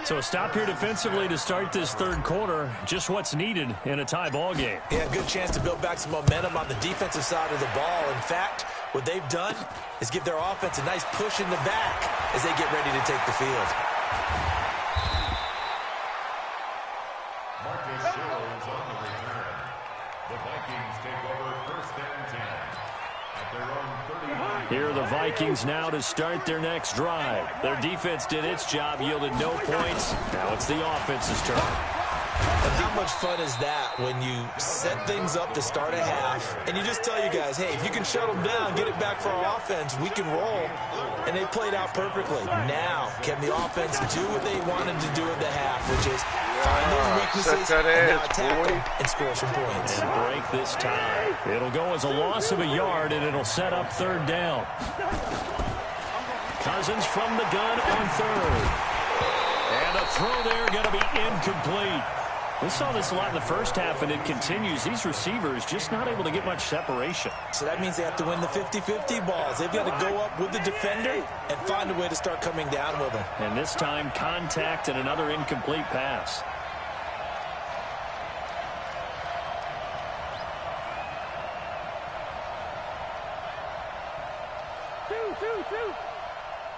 So a stop here defensively to start this third quarter. Just what's needed in a tie ball game. Yeah, good chance to build back some momentum on the defensive side of the ball. In fact, what they've done is give their offense a nice push in the back as they get ready to take the field. The Vikings take over 1st and 10 at their own 30. Here are the Vikings now to start their next drive. Their defense did its job, yielded no points. Now it's the offense's turn. And how much fun is that when you set things up to start a half and you just tell you guys, hey, if you can shut them down, get it back for our offense, we can roll. And they played out perfectly. Now, can the offense do what they wanted to do in the half, which is find those weaknesses and now attack them and score some points. And break this tie. It'll go as a loss of a yard, and it'll set up 3rd down. Cousins from the gun on 3rd. And a throw there going to be incomplete. We saw this a lot in the first half, and it continues. These receivers just not able to get much separation. So that means they have to win the 50-50 balls. They've got to go up with the defender and find a way to start coming down with them. And this time, contact and another incomplete pass.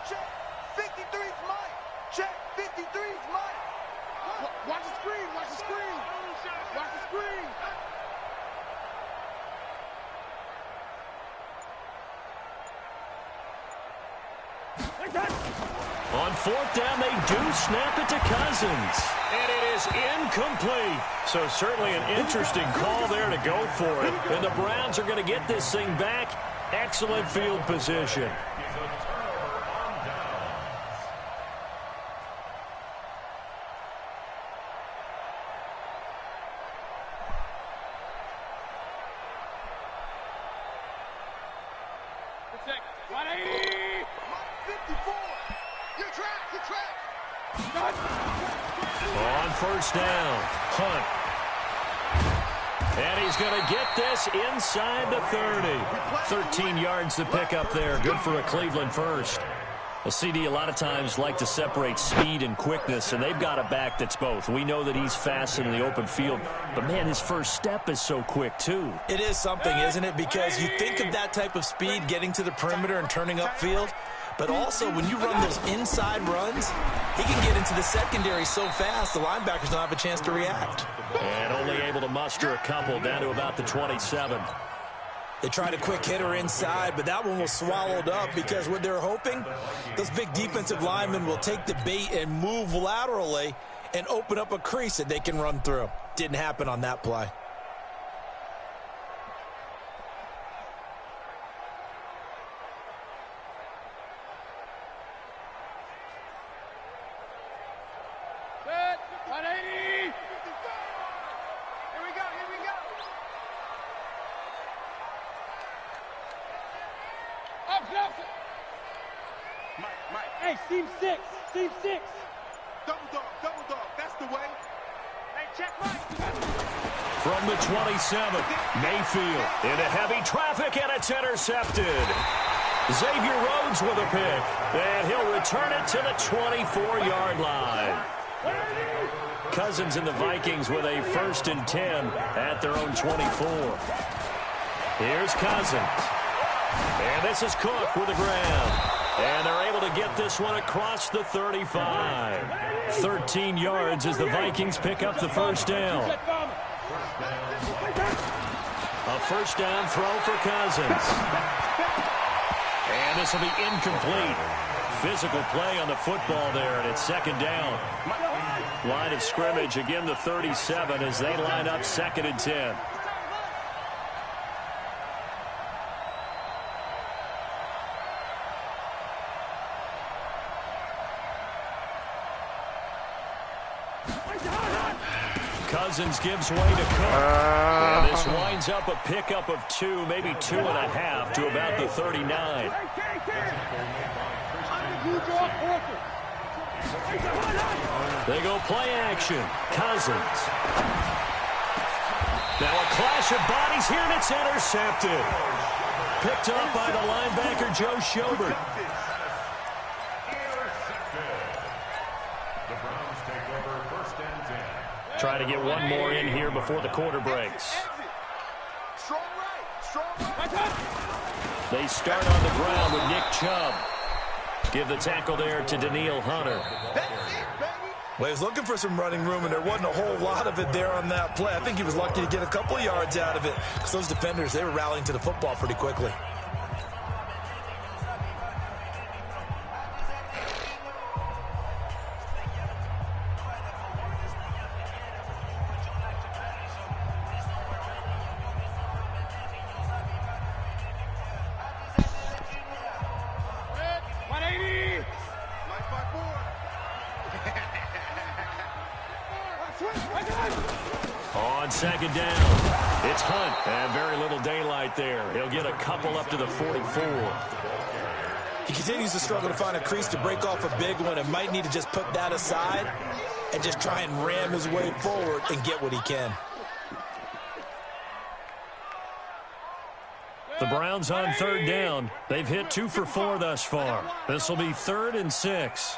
Check. 53's Mike. Check. 53's Mike. Watch the screen. Watch the screen. Watch the screen. On 4th down, they do snap it to Cousins. And it is incomplete. So certainly an interesting call there to go for it. And the Browns are going to get this thing back. Excellent field position. On 1st down, Hunt. And he's going to get this inside the 30. 13 yards to pick up there. Good for a Cleveland first. A CD a lot of times like to separate speed and quickness, and they've got a back that's both. We know that he's fast in the open field, but, man, his first step is so quick, too. It is something, isn't it? Because you think of that type of speed getting to the perimeter and turning upfield, but also when you run those inside runs, he can get into the secondary so fast the linebackers don't have a chance to react. And only able to muster a couple down to about the 27. They tried a quick hitter inside, but that one was swallowed up because what they're hoping, those big defensive linemen will take the bait and move laterally and open up a crease that they can run through. Didn't happen on that play. Hey, seam 6. Seam 6. Double dog. That's the way. Hey, check Mike. From the 27, Mayfield into heavy traffic, and it's intercepted. Xavier Rhodes with a pick, and he'll return it to the 24-yard line. Cousins and the Vikings with a 1st and 10 at their own 24. Here's Cousins. And this is Cook with the grab. And they're able to get this one across the 35. 13 yards as the Vikings pick up the 1st down. A 1st down throw for Cousins. And this will be incomplete. Physical play on the football there, and it's 2nd down. Line of scrimmage, again the 37 as they line up 2nd and 10. Cousins gives way to Cook. And this winds up a pickup of 2, maybe 2.5 to about the 39. They go play action. Cousins. Now a clash of bodies here, and it's intercepted. Picked up by the linebacker, Joe Schobert. The Browns take over 1st and 10. Try to get one more in here before the quarter breaks. Strong right. They start on the ground with Nick Chubb. Give the tackle there to Daniil Hunter. That's it, baby. Well, he was looking for some running room, and there wasn't a whole lot of it there on that play. I think he was lucky to get a couple of yards out of it because those defenders, they were rallying to the football pretty quickly. On 2nd down, it's Hunt. And very little daylight there. He'll get a couple up to the 44. He continues to struggle to find a crease to break off a big one and might need to just put that aside and just try and ram his way forward and get what he can. The Browns on 3rd down. They've hit 2 for 4 thus far. This will be 3rd and 6.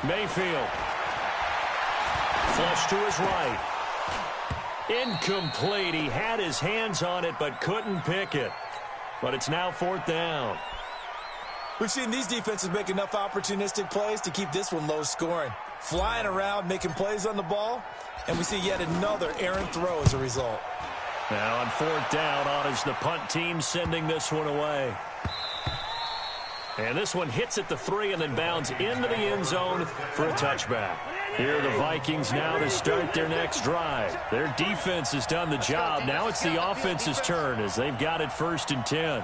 Mayfield. Flush to his right. Incomplete. He had his hands on it but couldn't pick it. But it's now 4th down. We've seen these defenses make enough opportunistic plays to keep this one low scoring. Flying around, making plays on the ball, and we see yet another errant throw as a result. Now on 4th down, on is the punt team sending this one away. And this one hits at the 3 and then bounds into the end zone for a touchback. Here are the Vikings now to start their next drive. Their defense has done the job. Now it's the offense's turn as they've got it 1st and 10.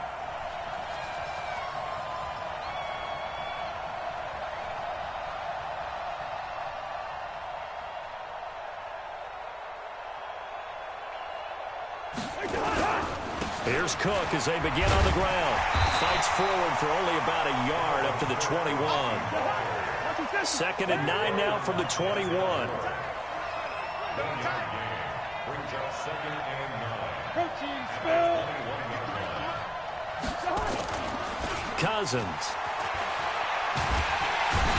Here's Cook as they begin on the ground. Fights forward for only about a yard up to the 21. 2nd and 9 now from the 21. Brings up 2nd and 9. Cousins.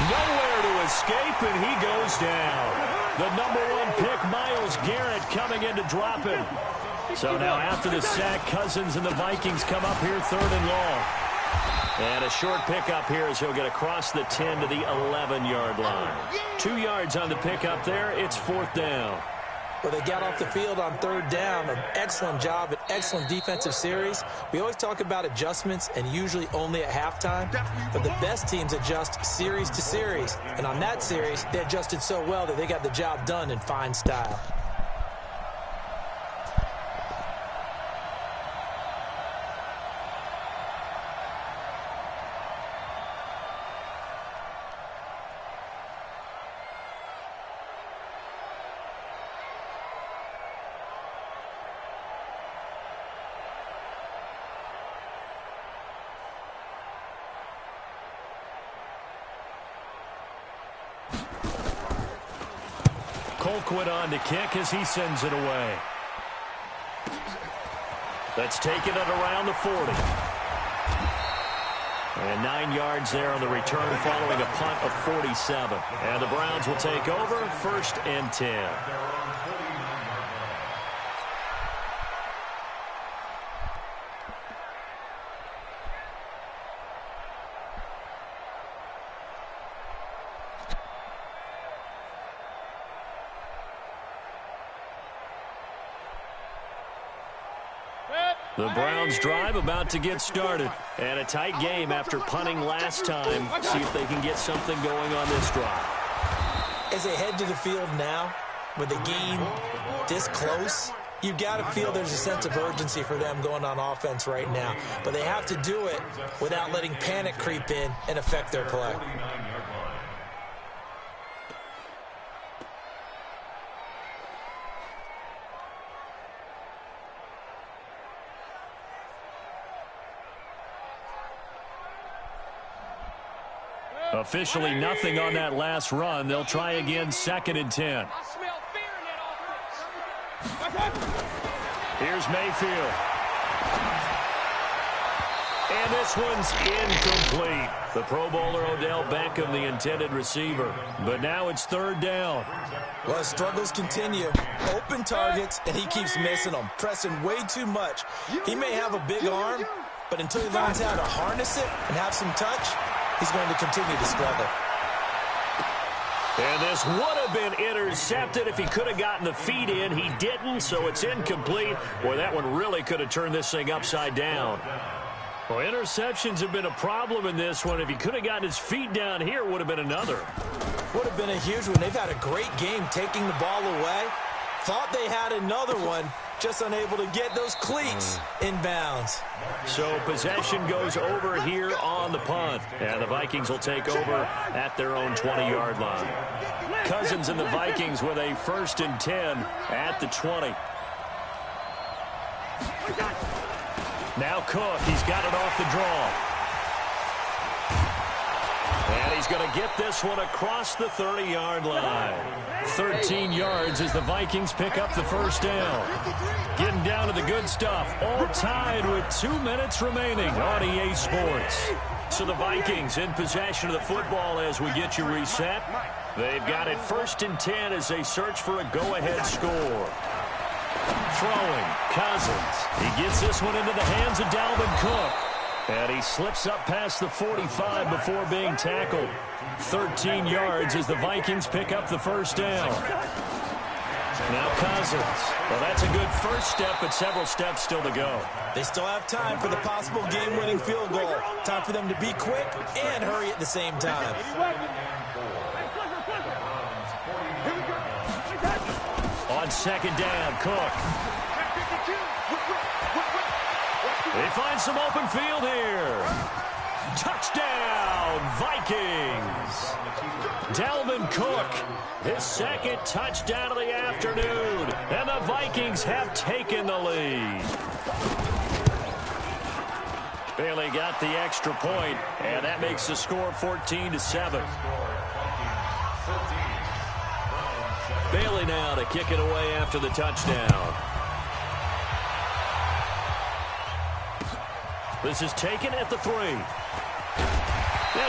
Nowhere to escape, and he goes down. The #1 pick, Myles Garrett, coming in to drop him. So now after the sack, Cousins and the Vikings come up here 3rd and long. And a short pickup here as he'll get across the 10 to the 11-yard line. 2 yards on the pickup there. It's 4th down. Well, they got off the field on 3rd down. An excellent job, an excellent defensive series. We always talk about adjustments and usually only at halftime. But the best teams adjust series to series. And on that series, they adjusted so well that they got the job done in fine style. Colquitt on to kick as he sends it away. That's taken it around the 40. And 9 yards there on the return following a punt of 47. And the Browns will take over 1st and 10. The Browns drive about to get started. And a tight game after punting last time. See if they can get something going on this drive. As they head to the field now, with the game this close, you got to feel there's a sense of urgency for them going on offense right now. But they have to do it without letting panic creep in and affect their play. Officially nothing on that last run. They'll try again 2nd and 10. I smell fear in that Here's Mayfield. And this one's incomplete. The Pro Bowler Odell Beckham, the intended receiver. But now it's third down. Well, struggles continue. Open targets, and he keeps missing them, pressing way too much. He may have a big arm, but until he learns how to harness it and have some touch, he's going to continue to struggle. And this would have been intercepted if he could have gotten the feet in. He didn't, so it's incomplete. Boy, that one really could have turned this thing upside down. Well, interceptions have been a problem in this one. If he could have gotten his feet down here, it would have been another. Would have been a huge one. They've had a great game taking the ball away. Thought they had another one, just unable to get those cleats inbounds. So possession goes over here on the punt. And the Vikings will take over at their own 20-yard line. Cousins and the Vikings with a 1st and 10 at the 20. Now Cook, he's got it off the draw. And he's going to get this one across the 30-yard line. 13 yards as the Vikings pick up the first down. Getting down to the good stuff. All tied with 2 minutes remaining on EA Sports. So the Vikings in possession of the football as we get you reset. They've got it 1st and 10 as they search for a go-ahead score. Throwing, Cousins. He gets this one into the hands of Dalvin Cook. And he slips up past the 45 before being tackled. 13 yards as the Vikings pick up the first down. Now Cousins. Well, that's a good first step, but several steps still to go. They still have time for the possible game-winning field goal. Time for them to be quick and hurry at the same time. On 2nd down, Cook. They find some open field here. Touchdown, Vikings. Dalvin Cook, his 2nd touchdown of the afternoon. And the Vikings have taken the lead. Bailey got the extra point, and that makes the score 14-7. Bailey now to kick it away after the touchdown. This is taken at the 3. And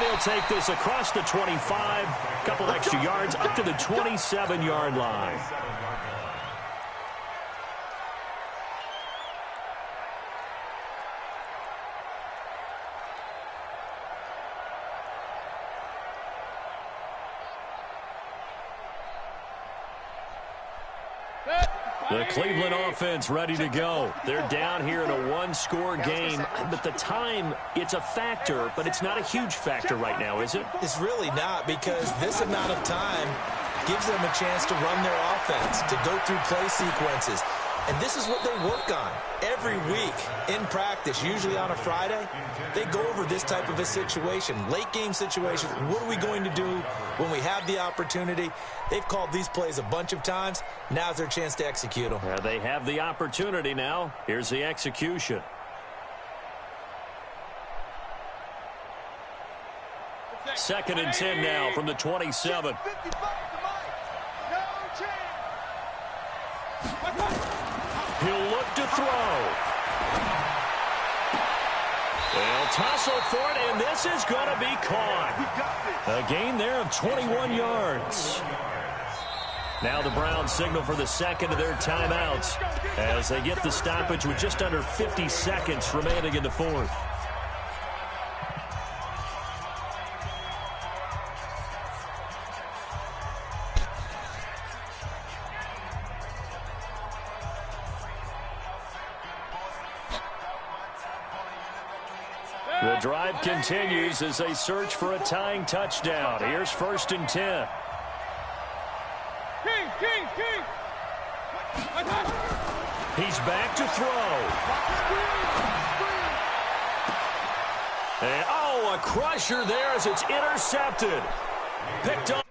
he'll take this across the 25. A couple extra yards up to the 27-yard line. The Cleveland offense ready to go. They're down here in a one-score game, but the time, it's a factor, but it's not a huge factor right now, is it? It's really not, because this amount of time gives them a chance to run their offense, to go through play sequences. And this is what they work on every week in practice, usually on a Friday. They go over this type of a situation, late-game situation. What are we going to do when we have the opportunity? They've called these plays a bunch of times. Now's their chance to execute them. They have the opportunity now. Here's the execution. Second and 10 now from the 27. He'll look to throw. They'll tussle for it, and this is going to be caught. A gain there of 21 yards. Now the Browns signal for the second of their timeouts as they get the stoppage with just under 50 seconds remaining in the fourth. The drive continues as they search for a tying touchdown. Here's 1st and 10. He's back to throw. And, a crusher there as it's intercepted. Picked up.